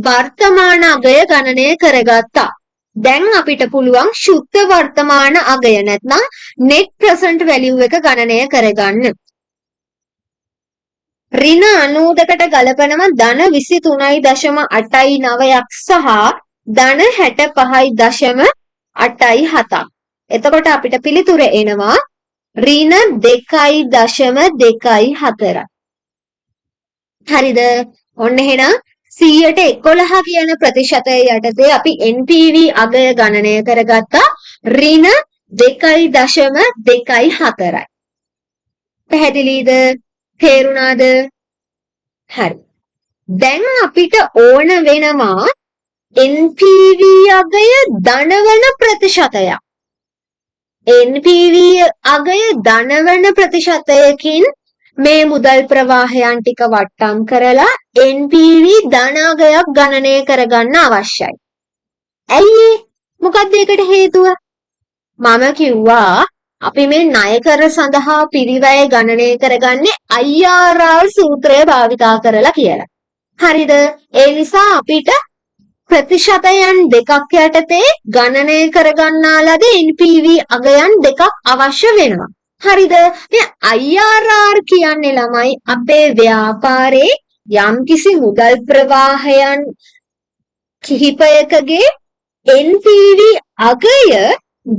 වර්තමාන අගය ගණනය කරගත්තා. දැන් අපිට පුළුවන් ශුද්ධ වර්තමාන අගය නැත්නම් net present value එක ගණනය කරගන්න. ඍණ 90කට ගලපනවා ධන 23.89ක් සහ ධන 65.87ක්. එතකොට අපිට පිළිතුර එනවා ඍණ 2.24. හරිද? ඔන්න එහෙනම් 100ට 11 කියන ප්‍රතිශතය යටතේ අපි NPV අගය ගණනය කරගත්තා ඍණ 2.24යි. පැහැදිලිද? තේරුණාද? හරි. දැන් අපිට ඕන වෙනවා NPV අගය ධනවන ප්‍රතිශතයක්. NPV අගය ධනවන ප්‍රතිශතයකින් මේ මුදල් ප්‍රවාහයන් ටික වට්ටම් කරලා NPV ධනාගයක් ගණනය කරගන්න අවශ්‍යයි. ඇයි? මොකක්ද ඒකට හේතුව? මම කිව්වා අපි මේ ණය කර සඳහා පිරිවැය ගණනය කරගන්නේ IRR සූත්‍රය භාවිතා කරලා කියලා. හරිද? ඒ නිසා අපිට ප්‍රතිශතයන් දෙකක් යටතේ ගණනය කරගන්නා ලද NPV අගයන් දෙකක් අවශ්‍ය වෙනවා. හරිද? මේ IRR කියන්නේ ළමයි අපේ ව්‍යාපාරේ යම්කිසි මුදල් ප්‍රවාහයන් කිහිපයකගේ NPV අගය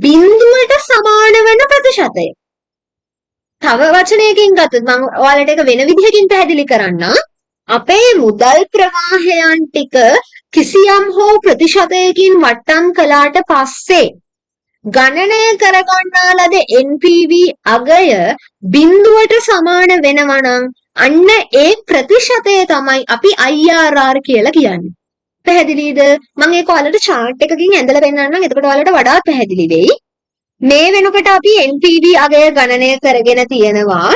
බිඳුවට සමාන වෙන ප්‍රතිශතය. තව වචනයකින් ගත්තොත් මම ඔයාලට ඒක වෙන විදිහකින් පැහැදිලි කරන්නම්. අපේ මුදල් ප්‍රවාහයන් ටික කිසියම් හෝ ප්‍රතිශතයකින් වට්ටම් කළාට පස්සේ ගණනය කරගන්නා ලද NPV අගය බිඳුවට සමාන වෙනවා නම් අන්න ඒ ප්‍රතිශතය තමයි අපි IRR කියලා කියන්නේ. පැහැදිලිද? මම ඒක ඔයාලට chart එකකින් ඇඳලා පෙන්නන්නම්. එතකොට ඔයාලට වඩා පැහැදිලි වෙයි. මේ වෙනකොට අපි NPV අගය ගණනය කරගෙන තියෙනවා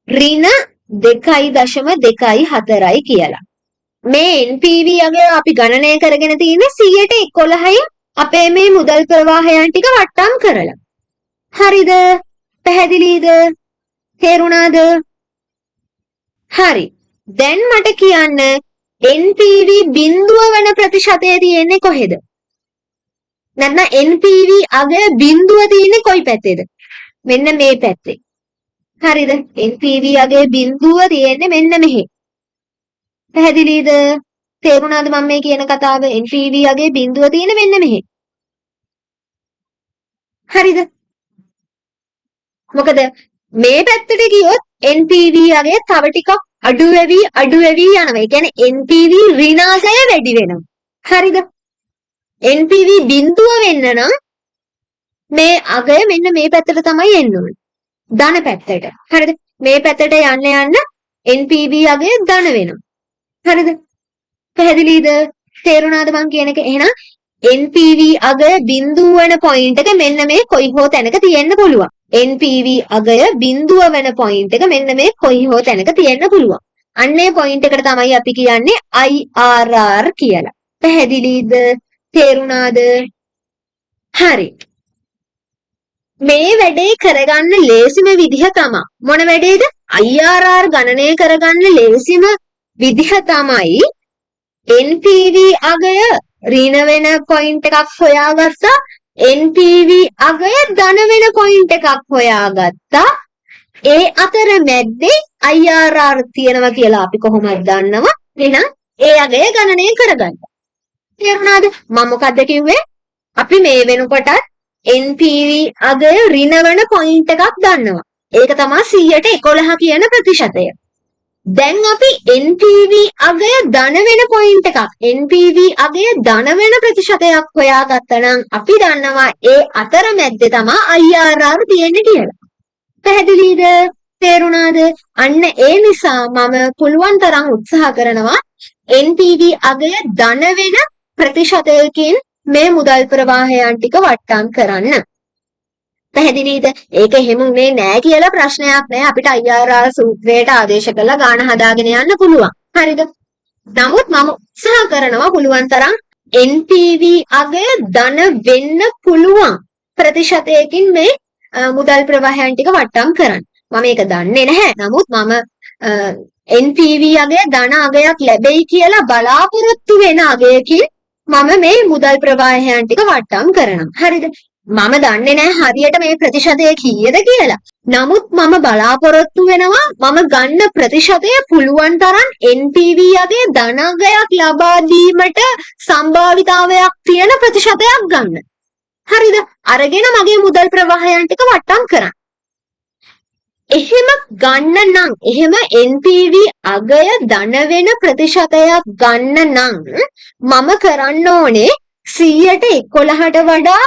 ඍණ 2.24 කියලා. මේ NPV අගය අපි ගණනය කරගෙන තියෙන්නේ 111යි අපේ මේ මුදල් ප්‍රවාහයන් ටික වට්ටම් කරලා. හරිද? පැහැදිලිද? තේරුණාද? හරි. දැන් මට කියන්න NPV බිඳුව වෙන ප්‍රතිශතය තියෙන්නේ කොහෙද? නැත්නම් NPV අගය බිඳුව තියෙන්නේ කොයි පැත්තේද? මෙන්න මේ පැත්තේ. හරිද? NPV අගය බිඳුව තියෙන්නේ මෙන්න මෙහි. පැහැදිලිද? තේරුණාද මම මේ කියන කතාව? NPV අගය බිඳුව තියෙන්නේ මෙන්න මෙහි. හරිද? මොකද මේ පැත්තට ගියොත් NPV අගය තව ටිකක් අඩු වෙවි යනවා. ඒ කියන්නේ NPV ඍණාගය වැඩි වෙනවා. හරිද? NPV බිඳුව වෙන්න නම් මේ අගය මෙන්න මේ පැත්තට තමයි එන්න ඕනේ. ධන පැත්තට. හරිද? මේ පැත්තට යන්න NPV අගය ධන වෙනවා. හරිද? පැහැදිලිද? තේරුණාද මං කියන එක? එහෙනම් NPV අගය බිඳුව වෙන පොයින්ට් එක මෙන්න මේ කොයි හෝ තැනක තියෙන්න පුළුවන්. NPV අගය බිඳුව වෙන පොයින්ට් එක මෙන්න මේ කොයි හෝ තැනක තියෙන්න පුළුවන්. අන්නේ පොයින්ට් එකට තමයි අපි කියන්නේ IRR කියලා. පැහැදිලිද? තේරුණාද? හරි. මේ වැඩේ කරගන්න ලේසිම විදිහ තමයි මොන වැඩේද? IRR ගණනය කරගන්න ලේසිම විදිහ තමයි NPV අගය ඍණ වෙන පොයින්ට් එකක් හොයාගත්තා. NPV අගය ධන වෙන පොයින්ට් එකක් හොයාගත්තා. ඒ අතර මැද්දේ IRR තියෙනවා කියලා අපි කොහොමද දන්නවා? එහෙනම් ඒ අගය ගණනය කරගන්න. තේරුණාද? මම මොකද්ද කිව්වේ? අපි මේ වෙනකොටත් NPV අගය ඍණ වෙන පොයින්ට් එකක් දන්නවා. ඒක තමයි 111 කියන ප්‍රතිශතය. දැන් අපි NPV අගය ධන වෙන පොයින්ට් එකක් NPV අගය ධන වෙන ප්‍රතිශතයක් හොයාගත්තා නම් අපි දන්නවා ඒ අතර මැද්දේ තමයි IRR තියෙන්නේ කියලා. පැහැදිලිද? තේරුණාද? අන්න ඒ නිසා මම පුළුවන් තරම් උත්සාහ කරනවා NPV අගය ධන වෙන ප්‍රතිශතයකින් මේ මුදල් ප්‍රවාහයන් ටික වට්ටම් කරන්න. පැහැදිලිද? ඒක එහෙම උනේ නෑ කියලා ප්‍රශ්නයක් නෑ. අපිට IRR සූත්‍රයට ආදේශ කරලා ගාණ හදාගෙන යන්න පුළුවන්. හරිද? නමුත් මම උත්සාහ කරනවා පුළුවන් තරම් NPV අගය ධන වෙන්න පුළුවන් ප්‍රතිශතයකින් මේ මුදල් ප්‍රවාහයන් ටික වට්ටම් කරන්න. මම ඒක දන්නේ නැහැ. නමුත් මම NPV අගය ධන අගයක් ලැබෙයි කියලා බලාපොරොත්තු වෙන අගයකින් මම මේ මුදල් ප්‍රවාහයන් ටික වට්ටම් කරනවා. හරිද? මම දන්නේ නැහැ හරියට මේ ප්‍රතිශතය කීයද කියලා. නමුත් මම බලාපොරොත්තු වෙනවා මම ගන්න ප්‍රතිශතය පුළුවන් තරම් NPV අගයේ ධනගයක් ලබා දීමට සම්භාවිතාවයක් තියෙන ප්‍රතිශතයක් ගන්න. හරිද? අරගෙන මගේ මුදල් ප්‍රවාහයන් ටික වට්ටම් කරන්න. එහෙම ගන්න නම් එහෙම NPV අගය ධන වෙන ප්‍රතිශතයක් ගන්න නම් මම කරන්න ඕනේ 111ට වඩා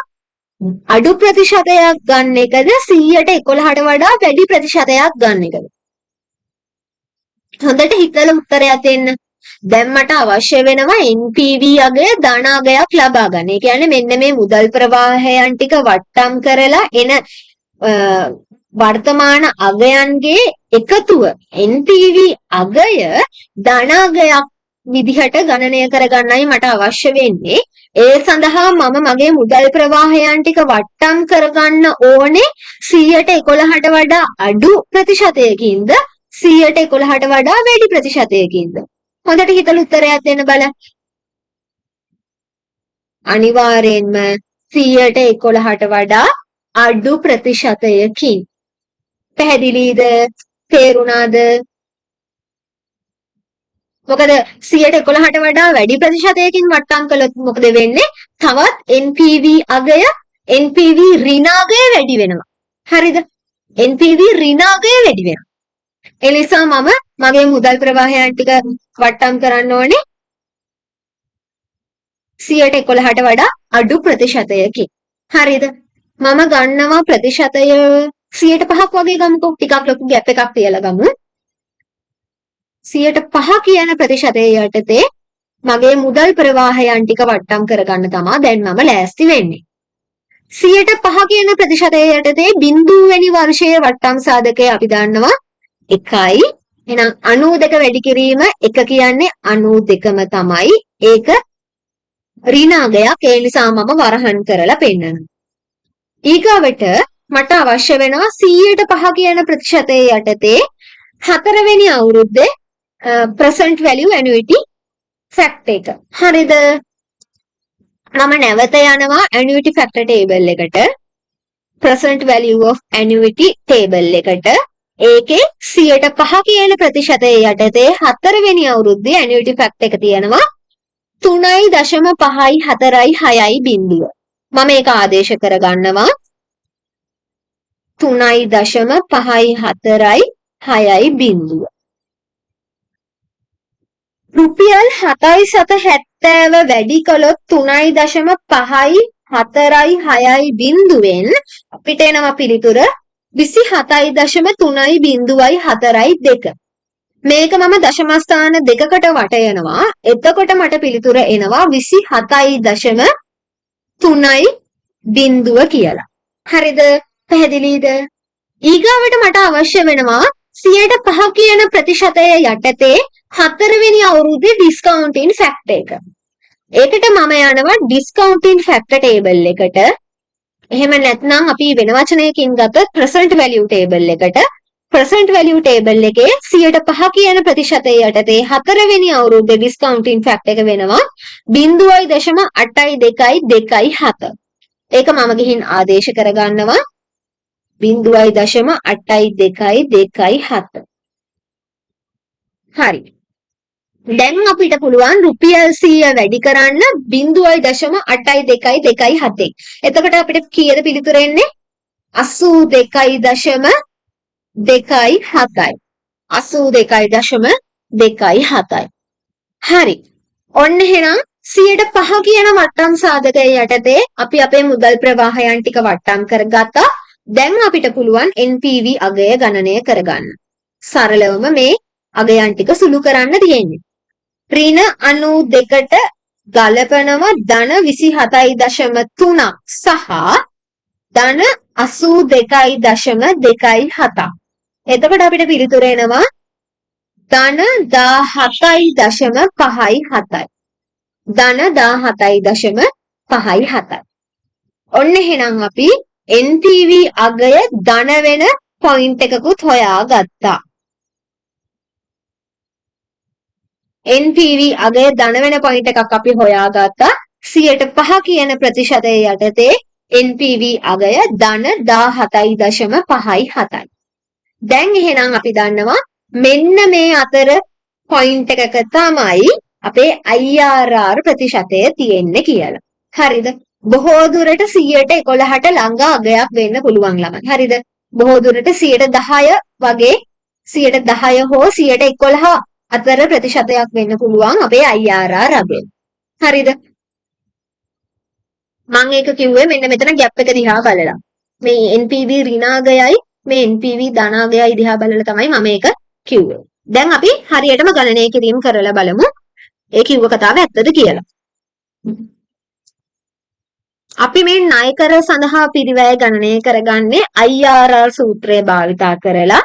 අඩු ප්‍රතිශතයක් ගන්න එකද 111ට වඩා වැඩි ප්‍රතිශතයක් ගන්න එකද? හොඳට හිතලා උත්තරයක් දෙන්න. දැන් මට අවශ්‍ය වෙනවා NPV අගය ධන අගයක් ලබා ගන්න. ඒ කියන්නේ මෙන්න මේ මුදල් ප්‍රවාහයන් ටික වට්ටම් කරලා එන වර්තමාන අගයන්ගේ එකතුව NPV අගය ධන අගයක් විදිහට ගණනය කරගන්නයි මට අවශ්‍ය වෙන්නේ. ඒ සඳහා මම මගේ මුදල් ප්‍රවාහයන් ටික වට්ටම් කරගන්න ඕනේ 111ට වඩා අඩු ප්‍රතිශතයකින්ද 111ට වඩා වැඩි ප්‍රතිශතයකින්ද? හොඳට හිතලා උත්තරයක් දෙන්න බලන්න. අනිවාර්යෙන්ම 111ට වඩා අඩු ප්‍රතිශතයකින්. පැහැදිලිද? තේරුණාද? මොකද 111ට වඩා වැඩි ප්‍රතිශතයකින් වට්ටම් කළොත් මොකද වෙන්නේ? තවත් NPV අගය NPV ඍණාගය වැඩි වෙනවා. හරිද? NPV ඍණාගය වැඩි වෙනවා. ඒ නිසා මම මගේ මුදල් ප්‍රවාහයන් ටික වට්ටම් කරන්න ඕනේ 111ට වඩා අඩු ප්‍රතිශතයකින්. හරිද? මම ගන්නවා ප්‍රතිශතය 105ක් වගේ ගමුකෝ. ටිකක් ලොකු ગેප් එකක් තියලා ගමු. 105 කියන ප්‍රතිශතයේ යටතේ මගේ මුදල් ප්‍රවාහයන් ටික වට්ටම් කරගන්න තමයි දැන් මම ලෑස්ති වෙන්නේ. 105 කියන ප්‍රතිශතයේ යටතේ බිංදුව වැනි වර්ෂයේ වට්ටම් සාධකය අපි දන්නවා 1යි. එහෙනම් 92 වැඩි කිරීම 1 කියන්නේ 92ම තමයි. ඒක ඍණාගයක්. ඒ නිසා මම වරහන් කරලා පෙන්නනවා. ඊගාවට මට අවශ්‍ය වෙනවා 105 කියන ප්‍රතිශතයේ යටතේ 4 වෙනි අවුරුද්දේ present value annuity fact එක. හරිද? මම නැවත යනවා annuity factor table එකට. present value of annuity table එකට. ඒකේ 105 කියන ප්‍රතිශතයේ යටතේ 4 වෙනි අවුරුද්දේ annuity fact එක තියෙනවා 3.546යි බිංදුව. මම ඒක ආදේශ කරගන්නවා 3.546යි බිංදුව. රුපියල් 770 වැඩි කළොත් 3.546යි බිංදුවෙන් අපිට එනවා පිළිතුර 27.3.4.2. මේක මම දශම ස්ථාන දෙකකට වටයනවා. එතකොට මට පිළිතුර එනවා 27.3 කියලා. හරිද? පැහැදිලිද? ඊගාවට මට අවශ්‍ය වෙනවා 105 කියන ප්‍රතිශතය යටතේ 4 වෙනි අවුරුද්දේ ඩිස්කවුන්ටින් ෆැක්ටර් එක. ඒකට මම යනවා ඩිස්කවුන්ටින් ෆැක්ටර් ටේබල් එකට. එහෙම නැත්නම් අපි වෙන වචනයකින් ගත්තොත් present value table එකට. present value table එකේ 105 කියන ප්‍රතිශතය යටතේ 4 වෙනි අවුරුද්දේ ඩිස්කවුන්ටින් ෆැක්ටර් එක වෙනවා 0.8227. ඒක මම ගිහින් ආදේශ කරගන්නවා 0.8227. හරි. දැන් අපිට පුළුවන් රුපියල් 100 වැඩි කරන්න 0.8227. එතකොට අපිට කීයද පිළිතුර එන්නේ? 82.27යි. 82.27යි. හරි. ඔන්න එහෙනම් 105 කියන වට්ටම් සාධකයේ යටතේ අපි අපේ මුදල් ප්‍රවාහයන් ටික වට්ටම් කරගත්තා. දැන් අපිට පුළුවන් NPV අගය ගණනය කරගන්න. සරලවම මේ අගයන් ටික සුළු කරන්න තියෙන්නේ. ඍණ 92ට ගලපනවා ධන 27.3ක් සහ ධන 82.27. එතකොට අපිට පිළිතුර එනවා ධන 17.57. ධන 17.57. ඔන්න එහෙනම් අපි NPV අගය ධන වෙන පොයින්ට් එකකුත් හොයාගත්තා. NPV අගය ධන වෙන පොයින්ට් එකක් අපි හොයාගත්තා. 105 කියන ප්‍රතිශතයේ යටතේ NPV අගය ධන 17.57. දැන් එහෙනම් අපි දන්නවා මෙන්න මේ අතර පොයින්ට් එකක තමයි අපේ IRR ප්‍රතිශතය තියෙන්නේ කියලා. හරිද? බොහෝ දුරට 111ට ළඟ අගයක් වෙන්න පුළුවන් ළමයි. හරිද? බොහෝ දුරට 110 වගේ 110 හෝ 111 අතර ප්‍රතිශතයක් වෙන්න පුළුවන් අපේ IRR අගය. හරිද? මම ඒක කිව්වේ මෙන්න මෙතන ગેප් එක දිහා බලලා. මේ NPV ඍණාගයයි මේ NPV ධනාගයයි දිහා බලලා තමයි මම ඒක කිව්වේ. දැන් අපි හරියටම ගණනය කිරීම කරලා බලමු. ඒ කිව්ව කතාව ඇත්තද කියලා. අපි මේ ණය කර සඳහා පිරිවැය ගණනය කරගන්නේ IRR සූත්‍රය භාවිතා කරලා.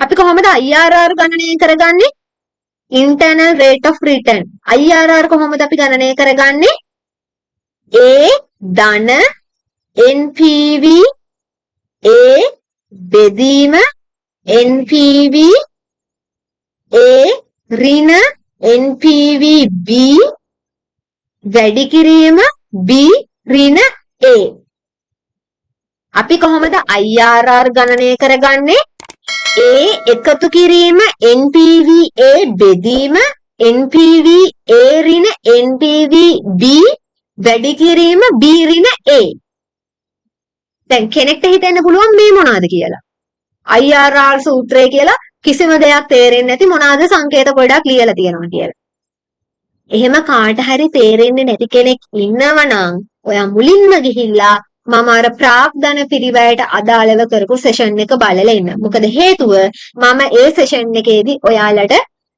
අපි කොහොමද IRR ගණනය කරගන්නේ? Internal rate of return. IRR කොහොමද අපි ගණනය කරගන්නේ? A ධන NPV A බෙදීම NPV A ඍණ NPV B වැඩි කිරීම B ඍණ A. අපි කොහොමද IRR ගණනය කරගන්නේ? A එකතු කිරීම NPVA බෙදීම NPVA ඍණ NPVB වැඩි කිරීම B ඍණ A. දැන් කෙනෙක්ට හිතෙන්න පුළුවන් මේ මොනවාද කියලා. IRR සූත්‍රය කියලා කිසිම දෙයක් තේරෙන්නේ නැති මොනවාද සංකේත ගොඩක් ලියලා තියෙනවා කියලා. එහෙම කාට හරි තේරෙන්නේ නැති කෙනෙක් ඉන්නවනම් ඔයා මුලින්ම ගිහිල්ලා මම අර ප්‍රාග්ධන පිරිවැයට අදාළව කරපු සෙෂන් එක බලලා ඉන්න. මොකද හේතුව මම ඒ සෙෂන් එකේදී ඔයාලට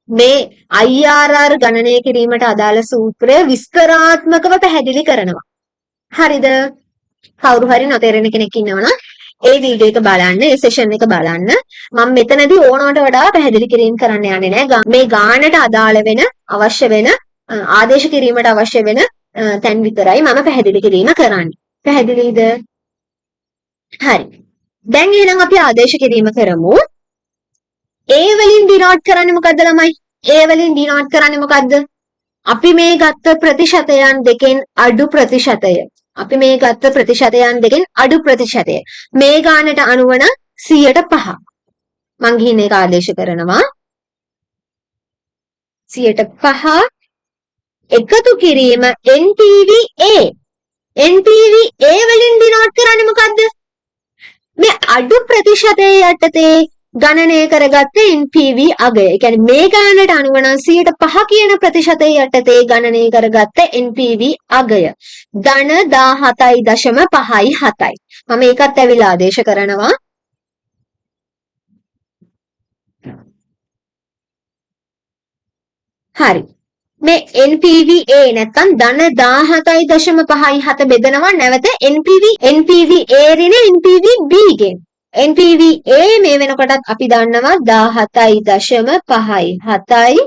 මේ IRR ගණනය කිරීමට අදාළ සූත්‍රය විස්තරාත්මකව පැහැදිලි කරනවා. හරිද? කවුරු හරි නොතේරෙන කෙනෙක් ඉන්නවනම් ඒ වීඩියෝ එක බලන්න, ඒ සෙෂන් එක බලන්න. මම මෙතනදී ඕනවට වඩා පැහැදිලි කිරීම කරන්න යන්නේ නැහැ. මේ ගානට අදාළ වෙන අවශ්‍ය වෙන ආදේශ කිරීමට අවශ්‍ය වෙන තැන් විතරයි මම පැහැදිලි කිරීම කරන්නේ. පැහැදිලිද? හරි. දැන් එහෙනම් අපි ආදේශ කිරීම කරමු. A වලින් ඩිනෝට් කරන්නේ මොකද්ද ළමයි? A වලින් ඩිනෝට් කරන්නේ මොකද්ද? අපි මේ ගත්ත ප්‍රතිශතයන් දෙකෙන් අඩු ප්‍රතිශතය. අපි මේ ගත්ත ප්‍රතිශතයන් දෙකෙන් අඩු ප්‍රතිශතය. මේ ගානට අනුව නම් 105. මං ගිහින් ඒක ආදේශ කරනවා. 105 එකතු කිරීම NPVA. NPVA වලින් ඩිනෝට් කරන්නේ මොකද්ද? මේ අඩු ප්‍රතිශතයේ යටතේ ගණනය කරගත්ත NPV අගය. ඒ කියන්නේ මේ ගානට අනුව නම් 105 කියන ප්‍රතිශතයේ යටතේ ගණනය කරගත්ත NPV අගය. ධන 17.57. මම ඒකත් ඇවිල්ලා ආදේශ කරනවා. හරි. මේ NPVA නැත්තම් ධන 17.57 බෙදනවා නැවත NPVA ඍණ NPVB ගෙන්. NPVA මේ වෙනකොටත් අපි දන්නවා 17.57.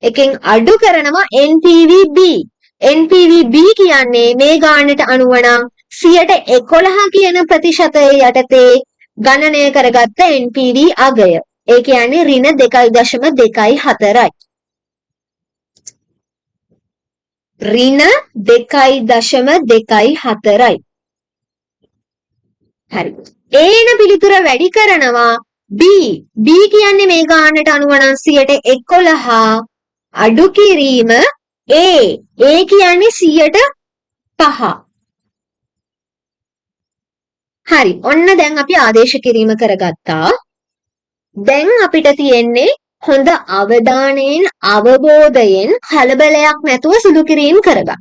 එකෙන් අඩු කරනවා NPVB. NPVB කියන්නේ මේ ගානට අනුව නම් 11% කියන ප්‍රතිශතයේ යටතේ ගණනය කරගත්ත NPV අගය. ඒ කියන්නේ ඍණ 2.24යි. ඍණ 2.24යි. හරි. ඒන පිළිතුර වැඩි කරනවා B. B කියන්නේ මේ ගානට අනුව නම් 11% අඩු කිරීම A. A කියන්නේ 105. හරි. ඔන්න දැන් අපි ආදේශ කිරීම කරගත්තා. දැන් අපිට තියෙන්නේ හොඳ අවධානයෙන් අවබෝධයෙන් කලබලයක් නැතුව සුළු කිරීම කරගන්න.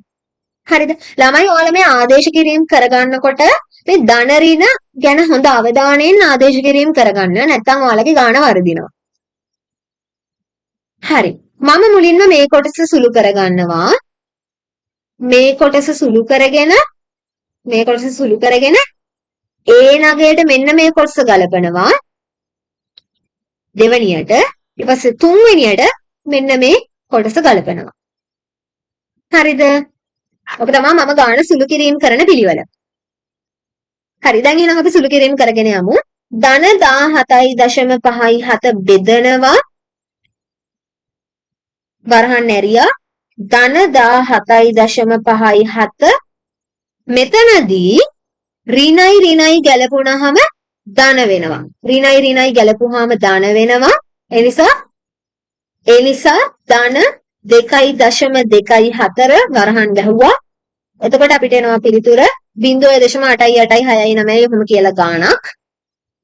හරිද? ළමයි ඔයාලා මේ ආදේශ කිරීම කරගන්නකොට මේ ධන ඍණ ගැන හොඳ අවධානයෙන් ආදේශ කිරීම කරගන්න. නැත්නම් ඔයාලගේ ගාන වර්ධිනවා. හරි. මම මුලින්ම මේ කොටස සුළු කරගන්නවා. මේ කොටස සුළු කරගෙන A නගයට මෙන්න මේ කොටස ගලපනවා. දෙවැනියට ඊට පස්සේ තුන්වෙනියට මෙන්න මේ කොටස ගලපනවා. හරිද? ඔක තමයි මම ගාන සුළු කිරීම කරන පිළිවෙල. හරි. දැන් එහෙනම් අපි සුළු කිරීම කරගෙන යමු. ධන 17.57 බෙදනවා වරහන් ඇරියා ධන 17.57 මෙතනදී ඍණයි ගැලපුණාම ධන වෙනවා. ඍණයි ගැලපුවාම ධන වෙනවා. ඒ නිසා ධන 2.24 වරහන් ගැහුවා. එතකොට අපිට එනවා පිළිතුර 0.88669 එහෙම කියලා ගාණක්.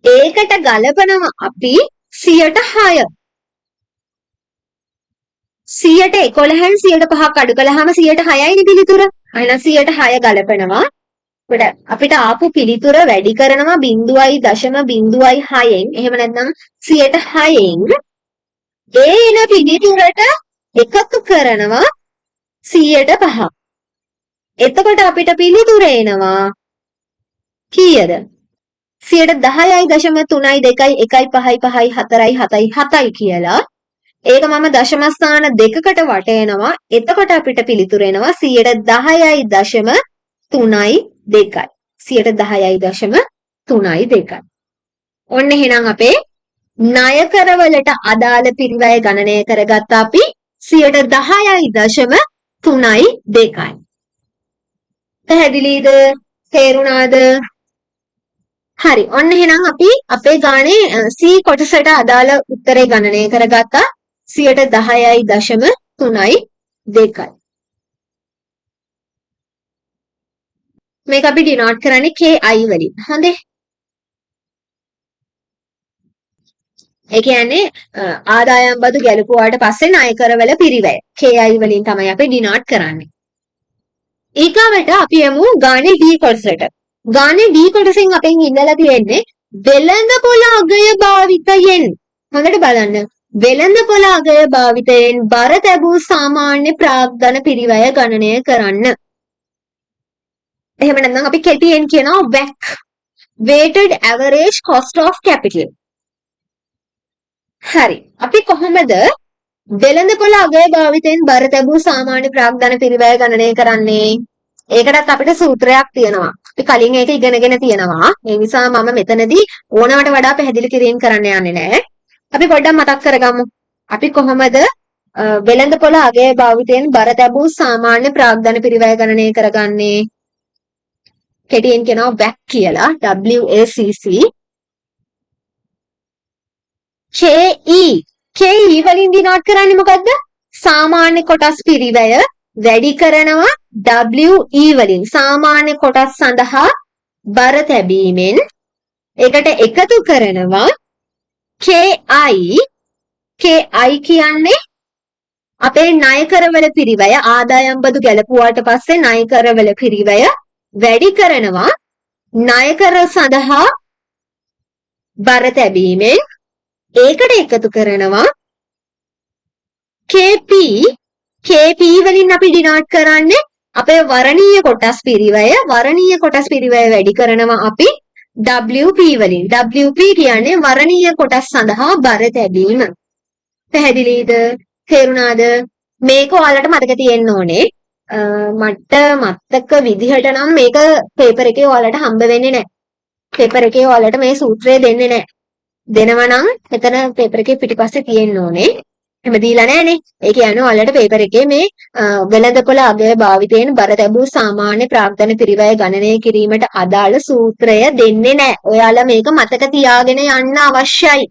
ඒකට ගලපනවා අපි 106. 111න් 105ක් අඩු කළාම 106යිනේ පිළිතුර. එහෙනම් 106 ගලපනවා. අපිට ආපු පිළිතුර වැඩි කරනවා 0.06න්. එහෙම නැත්නම් 106න් ඒන පිළිතුරට එකතු කරනවා 105ක්. එතකොට අපිට පිළිතුර එනවා කීයද? 10.3.2.1.5.4.7 කියලා. ඒක මම දශම ස්ථාන දෙකකට වටේනවා. එතකොට අපිට පිළිතුර එනවා 10.32. 10.32. ඔන්න එහෙනම් අපේ ණය කරවලට අදාළ පිරිවැය ගණනය කරගත්ත අපි 10.32. පැහැදිලිද? තේරුණාද? හරි. ඔන්න එහෙනම් අපි අපේ ගානේ C කොටසට අදාළ උත්තරේ ගණනය කරගත්තා. 10.32. මේක අපි ඩිනෝට් කරන්නේ KI වලින්. හොඳේ. ඒ කියන්නේ ආදායම් බදු ගැලපුවාට පස්සේ ණය කරවල පිරිවැය KI වලින් තමයි අපි ඩිනෝට් කරන්නේ. ඊගාවට අපි යමු ගානේ D කොටසට. ගානේ D කොටසෙන් අපෙන් ඉන්නලා තියෙන්නේ වෙළඳපොළ අගය භාවිතයෙන්. හොඳට බලන්න. වෙළඳපොළ අගය භාවිතයෙන් බර තැබූ සාමාන්‍ය ප්‍රාග්ධන පිරිවැය ගණනය කරන්න. එහෙම නැත්නම් අපි කෙටියෙන් කියනවා WACC. Weighted Average Cost of Capital. හරි. අපි කොහොමද වෙළඳපොළ අගය භාවිතයෙන් බර තැබූ සාමාන්‍ය ප්‍රාග්ධන පිරිවැය ගණනය කරන්නේ? ඒකටත් අපිට සූත්‍රයක් තියෙනවා. අපි කලින් ඒක ඉගෙනගෙන තියෙනවා. ඒ නිසා මම මෙතනදී ඕනවට වඩා පැහැදිලි කිරීම කරන්න යන්නේ නැහැ. අපි පොඩ්ඩක් මතක් කරගමු. අපි කොහොමද වෙළඳපොළ අගය භාවිතයෙන් බර තැබූ සාමාන්‍ය ප්‍රාග්ධන පිරිවැය ගණනය කරගන්නේ? කෙටියෙන් කියනවා WACC කියලා. WACC. KE වලින් ඩිනෝට් කරන්නේ මොකද්ද? සාමාන්‍ය කොටස් පිරිවැය වැඩි කරනවා WE වලින්. සාමාන්‍ය කොටස් සඳහා බර තැබීමෙන් ඒකට එකතු කරනවා KI. KI කියන්නේ අපේ ණය කරවල පිරිවැය. ආදායම් බදු ගැලපුවාට පස්සේ ණය කරවල පිරිවැය වැඩි කරනවා ණය කර සඳහා බර තැබීමෙන් ඒකට එකතු කරනවා KP. KP වලින් අපි ඩිනෝට් කරන්නේ අපේ වරණීය කොටස් පිරිවැය. වරණීය කොටස් පිරිවැය වැඩි කරනවා අපි WP වලින්. WP කියන්නේ වරණීය කොටස් සඳහා බර තැබීම. පැහැදිලිද? තේරුණාද? මේක ඔයාලට මතක තියෙන්න ඕනේ. මට මතක විදිහට නම් මේක පේපර් එකේ ඔයාලට හම්බ වෙන්නේ නැහැ. පේපර් එකේ ඔයාලට මේ සූත්‍රය දෙන්නේ නැහැ. දෙනවා නම් මෙතන පේපර් එකේ පිටිපස්සේ තියෙන්න ඕනේ. එහෙම දීලා නැහනේ. ඒ කියන්නේ ඔයාලට පේපර් එකේ මේ වෙළඳපොළ අගය භාවිතයෙන් බර තැබූ සාමාන්‍ය ප්‍රාග්ධන පිරිවැය ගණනය කිරීමට අදාළ සූත්‍රය දෙන්නේ නැහැ. ඔයාලා මේක මතක තියාගෙන යන්න අවශ්‍යයි.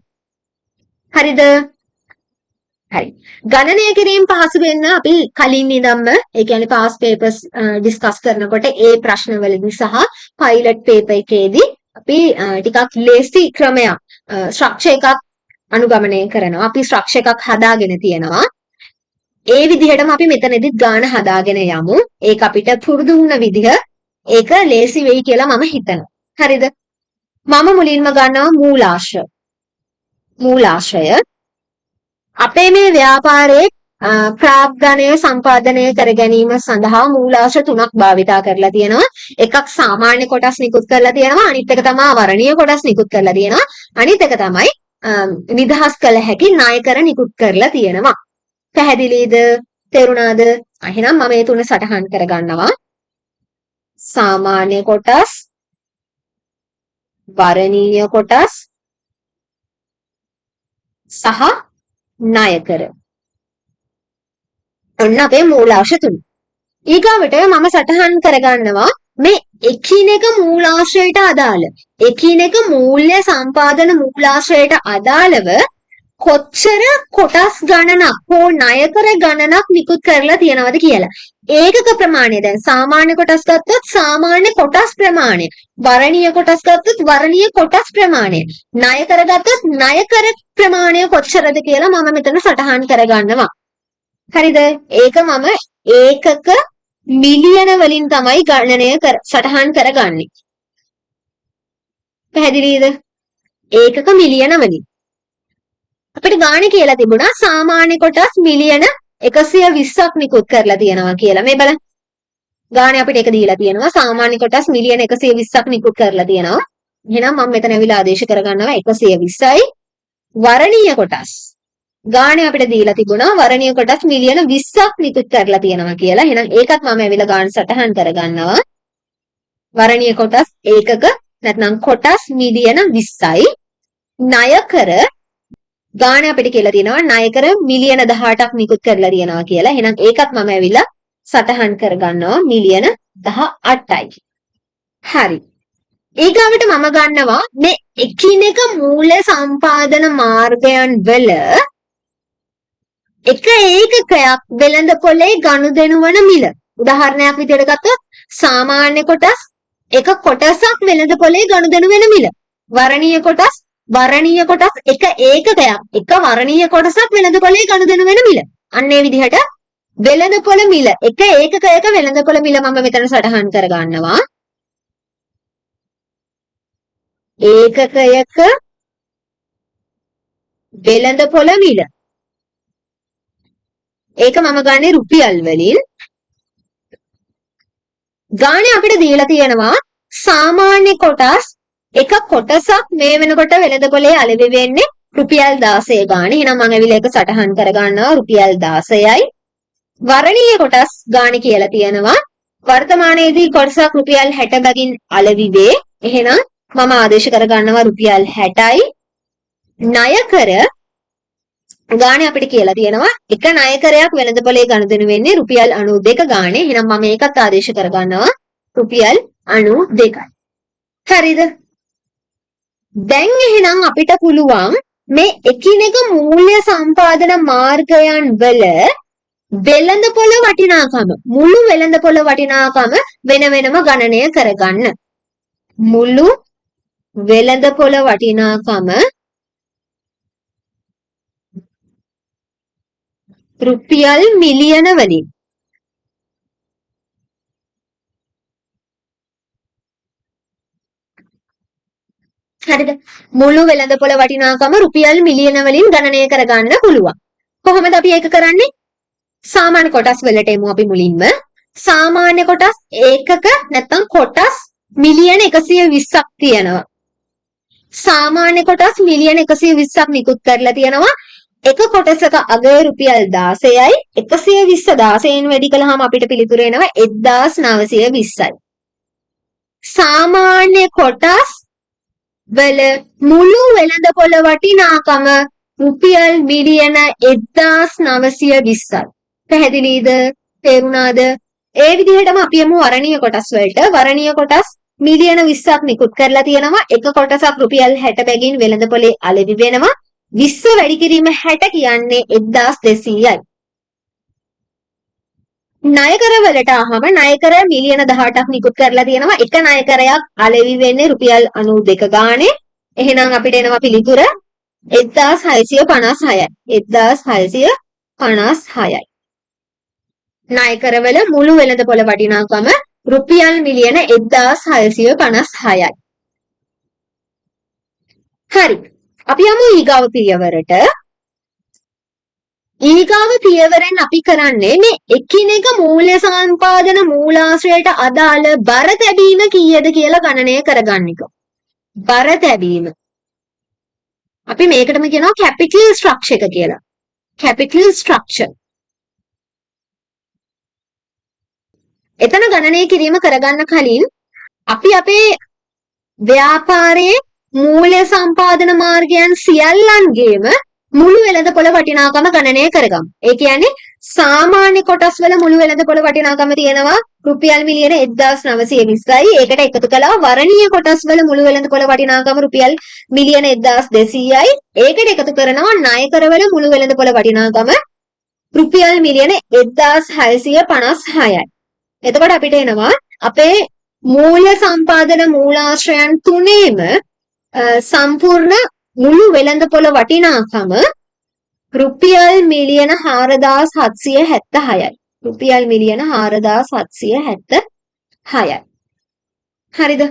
හරිද? හරි. ගණනය කිරීම පහසු වෙන්න අපි කලින් ඉඳන්ම ඒ කියන්නේ පාස් පේපර්ස් ඩිස්කස් කරනකොට ඒ ප්‍රශ්නවලදී සහ පයිලට් පේපර් එකේදී අපි ටිකක් ලේසි ක්‍රමයක් ස්ට්‍රක්චර් එකක් අනුගමනය කරනවා. අපි ස්ට්‍රක්චර් එකක් හදාගෙන තියෙනවා. ඒ විදිහටම අපි මෙතනදිත් ගාන හදාගෙන යමු. ඒක අපිට පුරුදු වුණ විදිහ ඒක ලේසි වෙයි කියලා මම හිතනවා. හරිද? මම මුලින්ම ගන්නවා මූලාශ්‍රය. මූලාශ්‍රය අපේ මේ ව්‍යාපාරයේ ප්‍රාග්ධනය සම්පාදනය කර ගැනීම සඳහා මූලාශ්‍ර 3ක් භාවිතා කරලා තියෙනවා. එකක් සාමාන්‍ය කොටස් නිකුත් කරලා තියෙනවා. අනිත් එක තමයි වර්ණීය කොටස් නිකුත් කරලා තියෙනවා. අනිත් එක තමයි නිදහස් කළ හැකි ණය කර නිකුත් කරලා තියෙනවා. පැහැදිලිද? තේරුණාද? එහෙනම් මම මේ තුන සටහන් කරගන්නවා. සාමාන්‍ය කොටස්, වර්ණීය කොටස් සහ ණය කර. ඔන්න අපේ මූලාශ්‍ර තුන. ඊගාවට මම සටහන් කරගන්නවා මේ එකිනෙක මූලාශ්‍රයට අදාළ එකිනෙක මූල්‍ය සම්පාදන මූලාශ්‍රයට අදාළව කොච්චර කොටස් ගණනක් හෝ ණය කර ගණනක් නිකුත් කරලා තියෙනවද කියලා. ඒකක ප්‍රමාණය දැන් සාමාන්‍ය කොටස් ගත්තොත් සාමාන්‍ය කොටස් ප්‍රමාණය, වර්ණීය කොටස් ගත්තොත් වර්ණීය කොටස් ප්‍රමාණය, ණය කර ගත්තොත් ණය කර ප්‍රමාණය කොච්චරද කියලා මම මෙතන සටහන් කරගන්නවා. හරිද? ඒක මම ඒකක මිලියන වලින් තමයි ගණනය සටහන් කරගන්නේ. පැහැදිලිද? ඒකක මිලියන වලින්. අපිට ගාණ කියලා තිබුණා සාමාන්‍ය කොටස් මිලියන 120ක් නිකුත් කරලා තියෙනවා කියලා. මේ බලන්න. ගාණ අපිට එක දීලා තියෙනවා සාමාන්‍ය කොටස් මිලියන 120ක් නිකුත් කරලා තියෙනවා. එහෙනම් මම මෙතන ඇවිල්ලා ආදේශ කරගන්නවා 120යි වර්ණීය කොටස්. ගාණේ අපිට දීලා තිබුණා වර්ණීය කොටස් මිලියන 20ක් නිකුත් කරලා තියෙනවා කියලා. එහෙනම් ඒකත් මම ඇවිල්ලා ගාණ සටහන් කරගන්නවා. වර්ණීය කොටස් ඒකක නැත්නම් කොටස් මිලියන 20යි ණය කර ගාණ අපිට කියලා තියෙනවා ණය කර මිලියන 18ක් නිකුත් කරලා තියෙනවා කියලා. එහෙනම් ඒකත් මම ඇවිල්ලා සටහන් කරගන්නවා මිලියන 18යි. හරි. ඊගාවට මම ගන්නවා මේ එකිනෙක මූල්‍ය සම්පාදන මාර්ගයන් වල එක ඒකකයක් වෙළඳපොලේ ගනුදෙනු වන මිල. උදාහරණයක් විදිහට ගත්තොත් සාමාන්‍ය කොටස් එක කොටසක් වෙළඳපොලේ ගනුදෙනු වෙන මිල. වර්ණීය කොටස් එක ඒකකයක් එක වර්ණීය කොටසක් වෙළඳපොලේ ගනුදෙනු වෙන මිල. අන්න ඒ විදිහට වෙළඳපොළ මිල එක ඒකකයක වෙළඳපොළ මිල මම මෙතන සටහන් කර ගන්නවා. ඒකකයක වෙළඳපොළ මිල. ඒක මම ගන්නේ රුපියල් වලින්. ගානේ අපිට දීලා තියෙනවා සාමාන්‍ය කොටස් එක කොටසක් මේ වෙනකොට වෙළඳපොලේ අලෙවි වෙන්නේ රුපියල් 16 ගානේ. එහෙනම් මම ඇවිල්ලා ඒක සටහන් කර ගන්නවා රුපියල් 16යි. වර්ණීය කොටස් ගානේ කියලා තියෙනවා වර්තමානයේදී කොටසක් රුපියල් 60 බැගින් අලෙවි වේ. එහෙනම් මම ආදේශ කර ගන්නවා රුපියල් 60යි. ණයකර ගානේ අපිට කියලා තියෙනවා එක ණයකරයක් වෙළඳපොලේ ගනුදෙනු වෙන්නේ රුපියල් 92 ගානේ. එහෙනම් මම ඒකත් ආදේශ කර ගන්නවා රුපියල් 92යි. හරිද? දැන් එහෙනම් අපිට පුළුවන් මේ එකිනෙක මූල්‍ය සම්පාදන මාර්ගයන් වල වෙළඳපොළ වටිනාකම මුළු වෙළඳපොළ වටිනාකම වෙන වෙනම ගණනය කරගන්න. මුළු වෙළඳපොළ වටිනාකම රුපියල් මිලියන වලින්. හරිද? මුළු වෙළඳපොළ වටිනාකම රුපියල් මිලියන වලින් ගණනය කරගන්න පුළුවන්. කොහොමද අපි ඒක කරන්නේ? සාමාන්‍ය කොටස් වලට එමු අපි මුලින්ම. සාමාන්‍ය කොටස් ඒකක නැත්නම් කොටස් මිලියන 120ක් තියෙනවා. සාමාන්‍ය කොටස් මිලියන 120ක් නිකුත් කරලා තියෙනවා. එක කොටසක අගය රුපියල් 16යි 120 16න් වැඩි කළාම අපිට පිළිතුර එනවා 1920යි. සාමාන්‍ය කොටස් වල මුළු වෙළඳපොළ වටිනාකම රුපියල් මිලියන 1920යි. පැහැදිලිද? තේරුණාද? ඒ විදිහටම අපි යමු වර්ණීය කොටස් වලට. වර්ණීය කොටස් මිලියන 20ක් නිකුත් කරලා තියෙනවා. එක කොටසක් රුපියල් 60 බැගින් වෙළඳපොලේ අලෙවි වෙනවා. 20 වැඩි කිරීම 60 කියන්නේ 1200යි. ණයකර වලට ආවම ණයකර මිලියන 18ක් නිකුත් කරලා තියෙනවා. එක ණයකරයක් අලෙවි වෙන්නේ රුපියල් 92 ගානේ. එහෙනම් අපිට එනවා පිළිතුර 1656යි. 1656යි. ණයකර වල මුළු වෙළඳපොළ වටිනාකම රුපියල් මිලියන 1656යි. හරි. අපි යමු ඊගාව පියවරට. ඊගාව පියවරෙන් අපි කරන්නේ මේ එකිනෙක මූල්‍ය සම්පාදන මූලාශ්‍රයට අදාළ බර තැබීම කීයද කියලා ගණනය කරගන්න එක. බර තැබීම. අපි මේකටම කියනවා කැපිටල් ස්ට්‍රක්චර් එක කියලා. Capital structure. එතන ගණනය කිරීම කරගන්න කලින් අපි අපේ ව්‍යාපාරයේ මූල්‍ය සම්පාදන මාර්ගයන් සියල්ලන්ගේම මුළු වෙළඳපොළ වටිනාකම ගණනය කරගමු. ඒ කියන්නේ සාමාන්‍ය කොටස් වල මුළු වෙළඳපොළ වටිනාකම තියෙනවා රුපියල් මිලියන 1920යි. ඒකට එකතු කළා වර්ණීය කොටස් වල මුළු වෙළඳපොළ වටිනාකම රුපියල් මිලියන 1200යි. ඒකට එකතු කරනවා ණයකර වල මුළු වෙළඳපොළ වටිනාකම රුපියල් මිලියන 1656යි. එතකොට අපිට එනවා අපේ මූල්‍ය සම්පාදන මූලාශ්‍රයන් තුනේම සම්පූර්ණ මුළු වෙළඳපොළ වටිනාකම රුපියල් මිලියන 4776යි. රුපියල් මිලියන 4776යි. හරිද?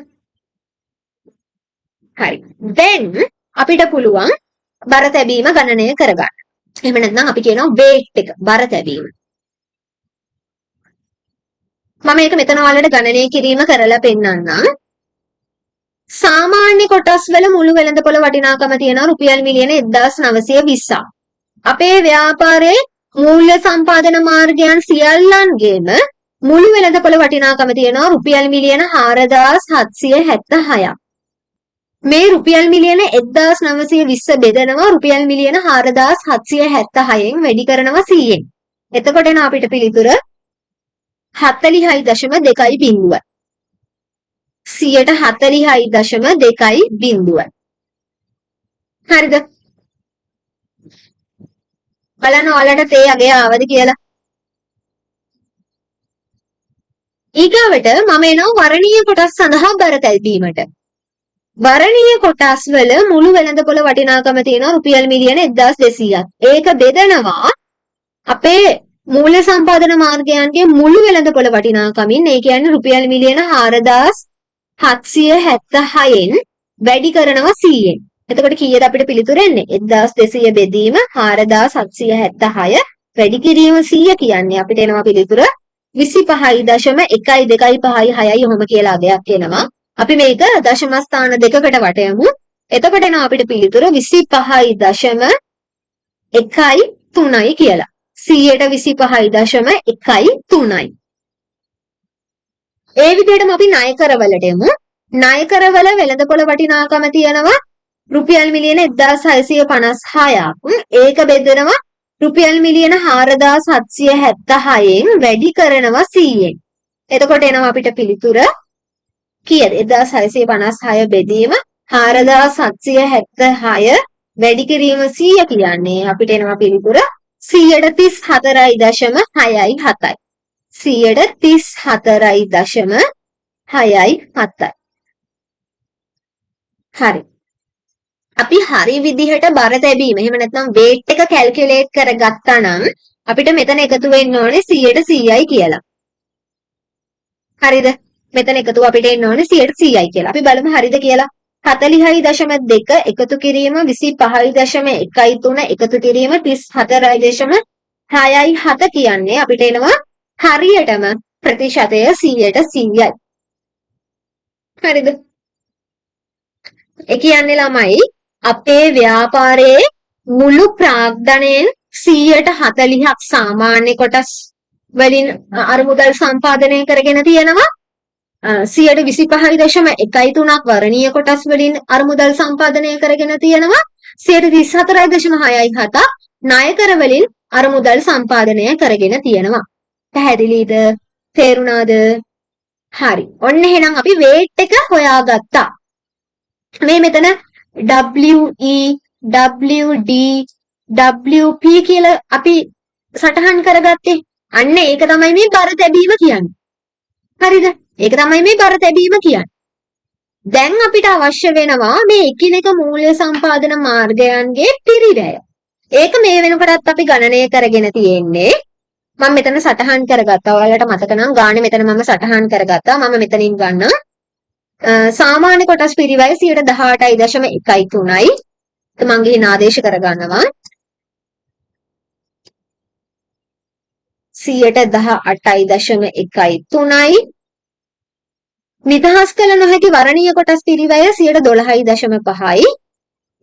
හරි. දැන් අපිට පුළුවන් බර තැබීම ගණනය කරගන්න. එහෙම නැත්නම් අපි කියනවා weight එක බර තැබීම. මම මේක මෙතන ඔයාලට ගණනය කිරීම කරලා පෙන්නන්නම්. සාමාන්‍ය කොටස් වල මුළු වෙළඳපොළ වටිනාකම තියෙනවා රුපියල් මිලියන 1920ක්. අපේ ව්‍යාපාරයේ මූල්‍ය සම්පාදන මාර්ගයන් සියල්ලන්ගේම මුළු වෙළඳපොළ වටිනාකම තියෙනවා රුපියල් මිලියන 4776ක්. මේ රුපියල් මිලියන 1920 බෙදනවා රුපියල් මිලියන 4776න් වැඩි කරනවා 100න්. එතකොට එන අපිට පිළිතුර 40.2 40.2 හරිද? බලන්න ඔයාලට තේ අගය ආවද කියලා. ඊගාවට මම එනවා වර්ණීය කොටස් සඳහා බර තැබීමට. වර්ණීය කොටස් වල මුළු වෙළඳපොළ වටිනාකම තියෙනවා රුපියල් මිලියන 1200ක්. ඒක බෙදනවා අපේ මූල්‍ය සම්පාදන මාර්ගයන්ගේ මුළු වෙළඳපොළ වටිනාකමින්. ඒ කියන්නේ රුපියල් මිලියන 4776න් වැඩි කරනවා 100න්. එතකොට කීයද අපිට පිළිතුර එන්නේ? 1200 බෙදීම 4776 වැඩි කිරීම 100 කියන්නේ අපිට එනවා පිළිතුර 25.12556 ඔහොම කියලා අගයක් එනවා. අපි මේක දශම ස්ථාන දෙකකට වටයමු. එතකොට එනවා අපිට පිළිතුර 25.13යි කියලා. 100ට 25.13යි. ඒ විදිහටම අපි ණය කරවලට එමු. ණය කරවල වෙළඳපොළ වටිනාකම තියෙනවා රුපියල් මිලියන 1656ක්. ඒක බෙදනවා රුපියල් මිලියන 4776න් වැඩි කරනවා 100න්. එතකොට එනවා අපිට පිළිතුර කීයද? 1656 බෙදීම 4776 වැඩි කිරීම 100 කියන්නේ අපිට එනවා පිළිතුර 134.67යි. 134.67. හරි. අපි හරි විදිහට බර තැබීම එහෙම නැත්නම් weight එක කැල්කියුලේට් කරගත්තා නම් අපිට මෙතන එකතු වෙන්න ඕනේ 100යි කියලා. හරිද? මෙතන එකතු අපිට එන්න ඕනේ 100යි කියලා. අපි බලමු හරිද කියලා. 40.2 එකතු කිරීම 25.13 එකතු කිරීම 34.67 කියන්නේ අපිට එනවා හරියටම ප්‍රතිශතය 100%යි. හරිද? ඒ කියන්නේ ළමයි අපේ ව්‍යාපාරයේ මුළු ප්‍රාග්ධනයෙන් 140ක් සාමාන්‍ය කොටස් වලින් අරමුදල් සම්පාදනය කරගෙන තියෙනවා. 125.13ක් වර්ණීය කොටස් වලින් අරමුදල් සම්පාදනය කරගෙන තියෙනවා. 134.67ක් ණය කර වලින් අරමුදල් සම්පාදනය කරගෙන තියෙනවා. පැහැදිලිද? තේරුණාද? හරි. ඔන්න එහෙනම් අපි weight එක හොයාගත්තා. මේ මෙතන WE WD WP කියලා අපි සටහන් කරගත්තේ. අන්න ඒක තමයි මේ බර තැබීම කියන්නේ. හරිද? ඒක තමයි මේ බර තැබීම කියන්නේ. දැන් අපිට අවශ්‍ය වෙනවා මේ එකිනෙක මූල්‍ය සම්පාදන මාර්ගයන්ගේ පිරිවැය. ඒක මේ වෙනකොටත් අපි ගණනය කරගෙන තියෙන්නේ. මම මෙතන සටහන් කරගත්තා. ඔයාලට මතක නම් ගානේ මෙතන මම සටහන් කරගත්තා. මම මෙතනින් ගන්න සාමාන්‍ය කොටස් පිරිවැය 18.13යි. මම ගිහින් ආදේශ කරගන්නවා. 18.13යි. නිදහස් කළ නොහැකි වර්ණීය කොටස් පිරිවැය 12.5යි.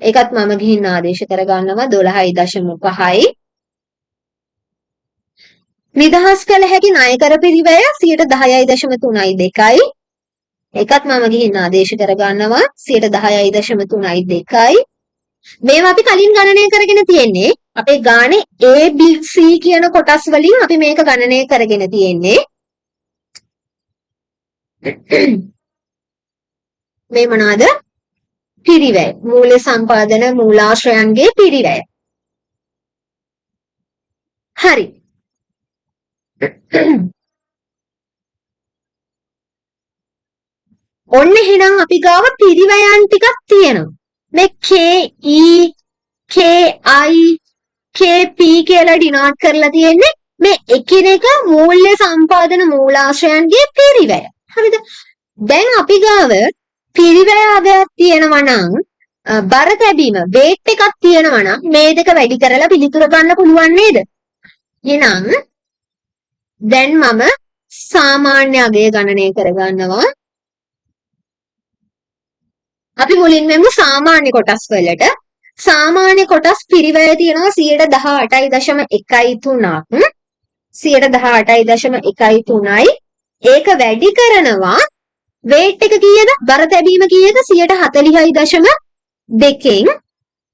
ඒකත් මම ගිහින් ආදේශ කරගන්නවා 12.5යි. නිදහස් කළ හැකි ණය කර පිරිවැය 10.32යි. ඒකත් මම ගිහින් ආදේශ කරගන්නවා 10.32යි. මේවා අපි කලින් ගණනය කරගෙන තියෙන්නේ. අපේ ගානේ ABC කියන කොටස් වලින් අපි මේක ගණනය කරගෙන තියෙන්නේ. මේ මොනවාද? පිරිවැය. මූල්‍ය සම්පාදන මූලාශ්‍රයන්ගේ පිරිවැය. හරි. ඔන්න එහෙනම් අපි ගාව පිරිවැයන් ටිකක් තියෙනවා. මේ KE KI KP කියලා ඩිනෝට් කරලා තියෙන්නේ මේ එකිනෙක මූල්‍ය සම්පාදන මූලාශ්‍රයන්ගේ පිරිවැය. හරිද? දැන් අපි ගාව පිරිවැය අගයක් තියෙනවා නම් බර තැබීම weight එකක් තියෙනවා නම් මේ දෙක වැඩි කරලා පිළිතුර ගන්න පුළුවන් නේද? එහෙනම් දැන් මම සාමාන්‍ය අගය ගණනය කරගන්නවා. අපි මුලින්ම සාමාන්‍ය කොටස් වලට සාමාන්‍ය කොටස් පිරිවැය තියෙනවා 18.13ක් 18.13යි. ඒක වැඩි කරනවා weight එක කීයද? බර තැබීම කීයද? 140.2න්.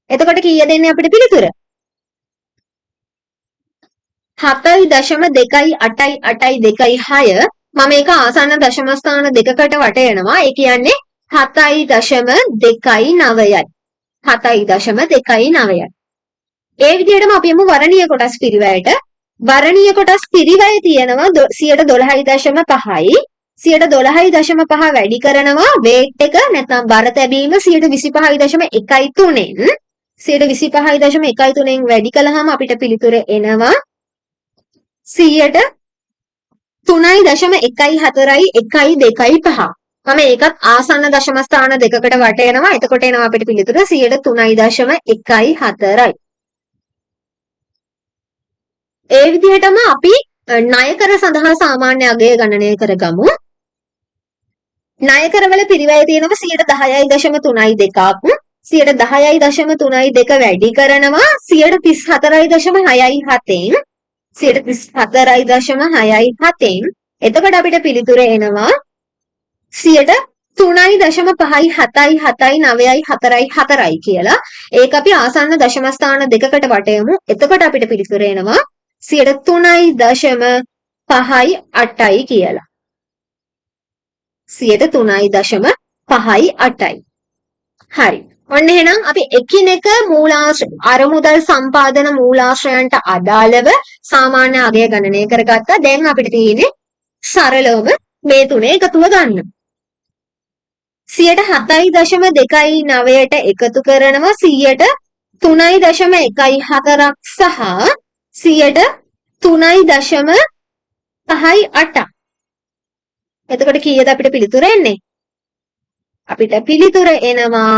එතකොට කීයද එන්නේ අපිට පිළිතුර? 7.2.8.2.6 මම ඒක ආසන්න දශම ස්ථාන දෙකකට වටයනවා. ඒ කියන්නේ 7.29යි. 7.29යි. ඒ විදිහටම අපි යමු වර්ණීය කොටස් පිරිවැයට. වර්ණීය කොටස් පිරිවැය තියෙනවා 12.5යි. 12.5 වැඩි කරනවා weight එක නැත්නම් බර තැබීම 25.13න් 25.13න් වැඩි කළාම අපිට පිළිතුර එනවා 3.1.14.1.25. මම ඒකත් ආසන්න දශම ස්ථාන දෙකකට වටයනවා. එතකොට එනවා අපිට පිළිතුර 3.1.14යි. ඒ විදිහටම අපි ණයකර සඳහා සාමාන්‍ය අගය ගණනය කරගමු. ණයකරවල පිරිවැය තියෙනවා 10.32ක්. 10.32 වැඩි කරනවා 34.67න් 34.67න්. එතකොට අපිට පිළිතුර එනවා 3.577.9.4යි කියලා. ඒක අපි ආසන්න දශම ස්ථාන දෙකකට වටයමු. එතකොට අපිට පිළිතුර එනවා 3.58යි කියලා. 3.58යි. හරි. ඔන්න එහෙනම් අපි එකිනෙක අරමුදල් සම්පාදන මූලාශ්‍රයන්ට අදාළව සාමාන්‍ය අගය ගණනය කරගත්තා. දැන් අපිට තියෙන්නේ සරලවම මේ තුනේ එකතුව ගන්න. 7.29ට එකතු කරනවා 3.1.14ක් සහ 3.58ක්. එතකොට කීයද අපිට පිළිතුර එන්නේ? අපිට පිළිතුර එනවා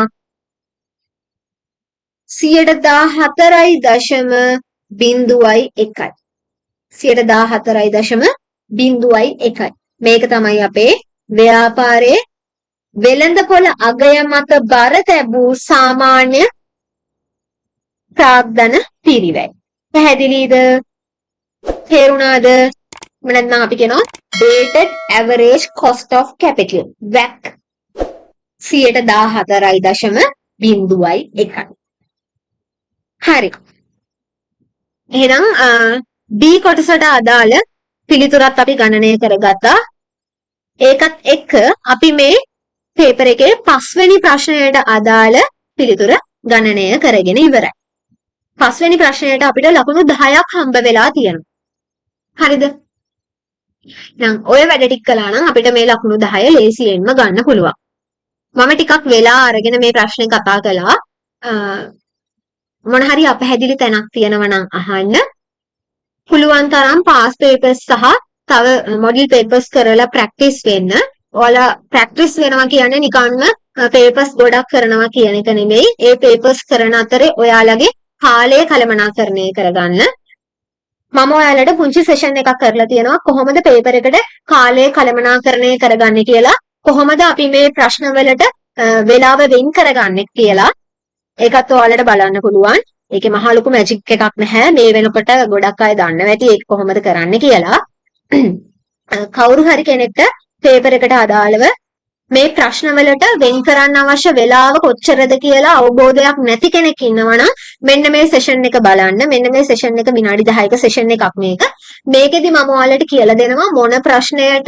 14.01යි. 14.01යි. මේක තමයි අපේ ව්‍යාපාරයේ වෙළඳපොළ අගය මත බර තැබූ සාමාන්‍ය ප්‍රාග්ධන පිරිවැය. පැහැදිලිද? තේරුණාද? නැත්නම් අපි කියනවා weighted average cost of capital WACC 14.01යි. හරි. එහෙනම් B කොටසට අදාළ පිළිතුරත් අපි ගණනය කරගත්තා. ඒකත් එක්ක අපි මේ පේපර් එකේ 5 වෙනි ප්‍රශ්නයට අදාළ පිළිතුර ගණනය කරගෙන ඉවරයි. 5 වෙනි ප්‍රශ්නයට අපිට ලකුණු 10ක් හම්බ වෙලා තියෙනවා. හරිද? දැන් ඔය වැඩ ටික කළා නම් අපිට මේ ලකුණු 10 ලේසියෙන්ම ගන්න පුළුවන්. මම ටිකක් වෙලා අරගෙන මේ ප්‍රශ්නේ කතා කළා. මොන හරි අපහැදිලි තැනක් තියෙනවා නම් අහන්න. පුළුවන් තරම් පාස් පේපර්ස් සහ තව මොඩල් පේපර්ස් කරලා ප්‍රැක්ටිස් වෙන්න. ඔයාලා ප්‍රැක්ටිස් වෙනවා කියන්නේ නිකන්ම පේපර්ස් ගොඩක් කරනවා කියන එක නෙමෙයි. ඒ පේපර්ස් කරන අතරේ ඔයාලගේ කාලය කළමනාකරණය කරගන්න. මම ඔයාලට පුංචි සෙෂන් එකක් කරලා තියෙනවා කොහොමද පේපර් එකට කාලය කළමනාකරණය කරගන්නේ කියලා. කොහොමද අපි මේ ප්‍රශ්න වලට වෙලාව වෙන් කරගන්නේ කියලා. ඒකත් ඔයාලට බලන්න පුළුවන්. ඒකේ මහ ලොකු මැජික් එකක් නැහැ. මේ වෙනකොට ගොඩක් අය දන්නවා ඇති ඒක කොහොමද කරන්නේ කියලා. කවුරු හරි කෙනෙක්ට පේපර් එකට අදාළව මේ ප්‍රශ්න වලට වෙන් කරන්න අවශ්‍ය වෙලාව කොච්චරද කියලා අවබෝධයක් නැති කෙනෙක් ඉන්නවනම් මෙන්න මේ සෙෂන් එක බලන්න. මෙන්න මේ සෙෂන් එක විනාඩි 10ක සෙෂන් එකක් මේක. මේකෙදි මම ඔයාලට කියලා දෙනවා මොන ප්‍රශ්නයට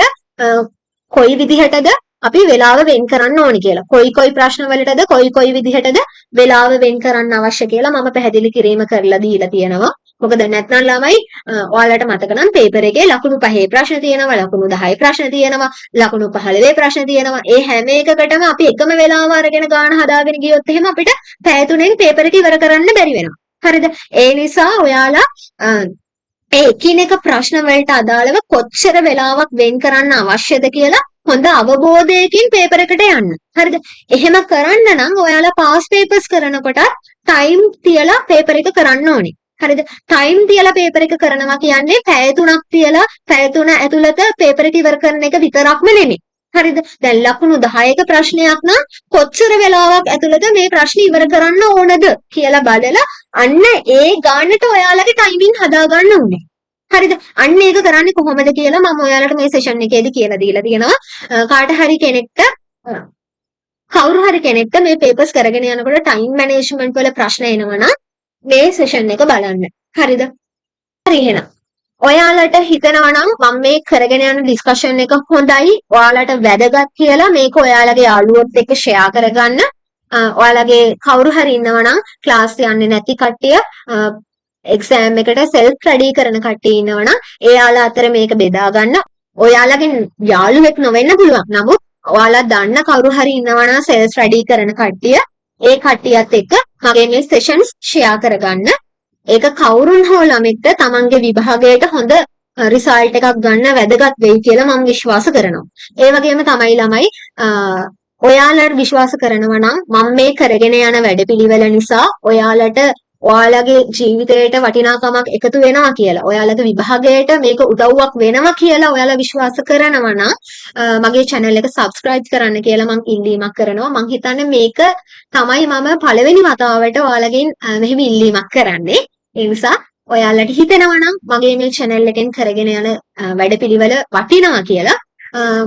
කොයි විදිහටද අපි වෙලාව වෙන් කරන්න ඕනි කියලා. කොයි ප්‍රශ්න වලටද කොයි විදිහටද වෙලාව වෙන් කරන්න අවශ්‍ය කියලා මම පැහැදිලි කිරීම කරලා දීලා තියෙනවා. මොකද නැත්නම් ළමයි ඔයාලට මතක නම් පේපර් එකේ ලකුණු 5 ප්‍රශ්න තියෙනවා, ලකුණු 10 ප්‍රශ්න තියෙනවා, ලකුණු 15 ප්‍රශ්න තියෙනවා. ඒ හැම එකකටම අපි එකම වෙලාව අරගෙන ගාන හදාගෙන ගියොත් එහෙම අපිට පැය 3න් පේපර් එක ඉවර කරන්න බැරි වෙනවා. හරිද? ඒ නිසා ඔයාලා ඒ එකිනෙක ප්‍රශ්න වලට අදාළව කොච්චර වෙලාවක් වෙන් කරන්න අවශ්‍යද කියලා හොඳ අවබෝධයකින් පේපර් එකට යන්න. හරිද? එහෙම කරන්න නම් ඔයාලා පාස් පේපර්ස් කරනකොට ටයිම් තියලා පේපර් එක කරන්න ඕනේ. හරිද? ටයිම් තියලා පේපර් එක කරනවා කියන්නේ පැය 3ක් තියලා පැය 3 ඇතුළත පේපර් එක ඉවර කරන එක විතරක්ම නෙමෙයි. හරිද? දැන් ලකුණු 10ක ප්‍රශ්නයක් නම් කොච්චර වෙලාවක් ඇතුළත මේ ප්‍රශ්න ඉවර කරන්න ඕනද කියලා බලලා අන්න ඒ ගානට ඔයාලගේ ටයිමින් හදා ගන්න ඕනේ. හරිද? අන්න ඒක කරන්නේ කොහොමද කියලා මම ඔයාලට මේ සෙෂන් එකේදී කියලා දීලා තියෙනවා. කාට හරි කෙනෙක්ට කවුරු හරි කෙනෙක්ට මේ පේපර්ස් කරගෙන යනකොට ටයිම් මැනේජ්මන්ට් වල ප්‍රශ්න එනවා නම් මේ සෙෂන් එක බලන්න. හරිද? හරි එහෙනම් ඔයාලට හිතනවා නම් මම මේ කරගෙන යන ඩිස්කෂන් එක හොඳයි ඔයාලට වැදගත් කියලා මේක ඔයාලගේ යාළුවොත් එක්ක ෂෙයා කරගන්න. ඔයාලගේ කවුරු හරි ඉන්නවා නම් ක්ලාස් යන්නේ නැති කට්ටිය එක්සෑම් එකට සෙල්ෆ් ස්ටඩි කරන කට්ටිය ඉන්නවා නම් එයාලා අතර මේක බෙදා ගන්න. ඔයාලගේ යාළුවෙක් නොවෙන්න පුළුවන්. නමුත් ඔයාලා දන්න කවුරු හරි ඉන්නවා නම් සෙල්ෆ් ස්ටඩි කරන කට්ටිය ඒ කට්ටියත් එක්ක මගේ මේ සෙෂන්ස් ෂෙයා කරගන්න. ඒක කවුරුන් හෝ ළමෙක්ට තමන්ගේ විභාගයට හොඳ රිසල්ට් එකක් ගන්න වැදගත් වෙයි කියලා මම විශ්වාස කරනවා. ඒ වගේම තමයි ළමයි ඔයාලට විශ්වාස කරනවා නම් මම මේ කරගෙන යන වැඩපිළිවෙල නිසා ඔයාලට ඔයාලගේ ජීවිතයට වටිනාකමක් එකතු වෙනවා කියලා. ඔයාලගේ විභාගයට මේක උදව්වක් වෙනවා කියලා ඔයාලා විශ්වාස කරනවා නම් මගේ channel එක subscribe කරන්න කියලා මම ඉල්ලීමක් කරනවා. මම හිතන්නේ මේක තමයි මම පළවෙනි වතාවට ඔයාලගෙන් මෙහෙම ඉල්ලීමක් කරන්නේ. ඒ නිසා ඔයාලට හිතෙනවා නම් මගේ මේ channel එකෙන් කරගෙන යන වැඩපිළිවෙල වටිනවා කියලා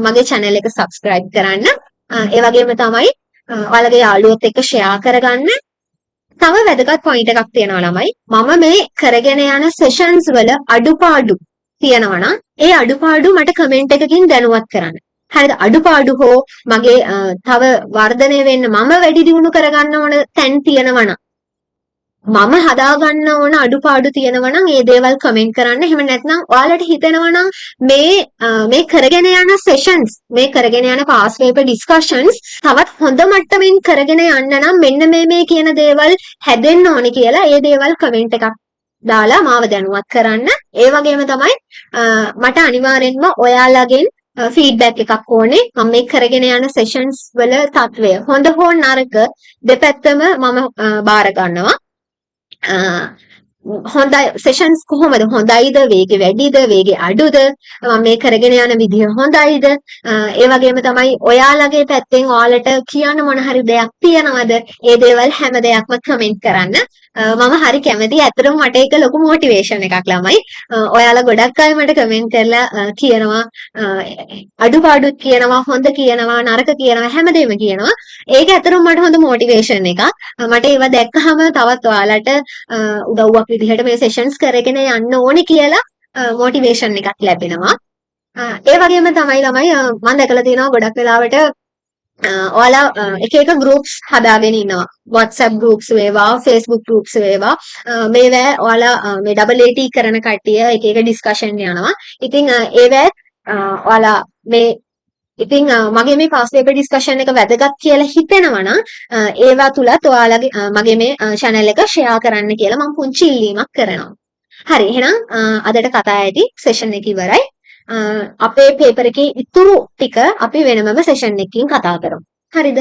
මගේ channel එක subscribe කරන්න. ඒ වගේම තමයි ඔයාලගේ යාළුවොත් එක්ක share කරගන්න. තව වැදගත් point එකක් තියෙනවා ළමයි. මම මේ කරගෙන යන sessions වල අඩුපාඩු තියෙනවා නම් ඒ අඩුපාඩු මට comment එකකින් දැනුවත් කරන්න. හරිද? අඩුපාඩු හෝ මගේ තව වර්ධනය වෙන්න මම වැඩි දියුණු කරගන්න ඕන තැන් තියෙනවා නම් මම හදාගන්න ඕන අඩුපාඩු තියෙනවා නම් ඒ දේවල් කමෙන්ට් කරන්න. එහෙම නැත්නම් ඔයාලට හිතෙනවා නම් මේ කරගෙන යන සෙෂන්ස් මේ කරගෙන යන පාස් පේපර් ඩිස්කෂන්ස් තවත් හොඳ මට්ටමින් කරගෙන යන්න නම් මෙන්න මේ කියන දේවල් හැදෙන්න ඕනේ කියලා ඒ දේවල් කමෙන්ට් එකක් දාලා මාව දැනුවත් කරන්න. ඒ වගේම තමයි මට අනිවාර්යෙන්ම ඔයාලගෙන් ෆීඩ්බැක් එකක් ඕනේ. මම මේ කරගෙන යන සෙෂන්ස් වල තත්වය හොඳ හෝ නරක දෙපැත්තම මම බාර ගන්නවා. හොඳයි සෙෂන්ස් කොහොමද? හොඳයිද? වේගෙ වැඩිද? වේගෙ අඩුද? මම මේ කරගෙන යන විදිහ හොඳයිද? ඒ වගේම තමයි ඔයාලගේ පැත්තෙන් ඔයාලට කියන්න මොන හරි දෙයක් තියෙනවද? ඒ දේවල් හැම දෙයක්ම කමෙන්ට් කරන්න. මම හරි කැමතියි. ඇත්තටම මට ඒක ලොකු මොටිවේෂන් එකක් ළමයි. ඔයාලා ගොඩක් අය මට කමෙන්ට් කරලා කියනවා අඩුපාඩුත් කියනවා, හොඳ කියනවා, නරක කියනවා, හැමදේම කියනවා. ඒක ඇත්තටම මට හොඳ මොටිවේෂන් එකක්. මට ඒව දැක්කහම තවත් ඔයාලට උදව්වක් විදිහට මේ සෙෂන්ස් කරගෙන යන්න ඕනේ කියලා මොටිවේෂන් එකක් ලැබෙනවා. ඒ වගේම තමයි ළමයි මම දැකලා තියෙනවා ගොඩක් වෙලාවට ඔයාලා එක එක groups හදාගෙන ඉන්නවා. WhatsApp groups වේවා, Facebook groups වේවා. මේවා ඔයාලා මේ AAT කරන කට්ටිය එක එක discussion යනවා. ඉතින් ඒවා ඔයාලා මේ ඉතින් මගේ මේ පාස් පේපර් ඩිස්කෂන් එක වැදගත් කියලා හිතෙනවා නම් ඒවා තුලත් ඔයාලගේ මගේ මේ channel එක share කරන්න කියලා මම පුංචි ඉල්ලීමක් කරනවා. හරි එහෙනම් අදට කතා ඇති session එක ඉවරයි. අපේ පේපර් එකේ ඉතුරු ටික අපි වෙනමම session එකකින් කතා කරමු. හරිද?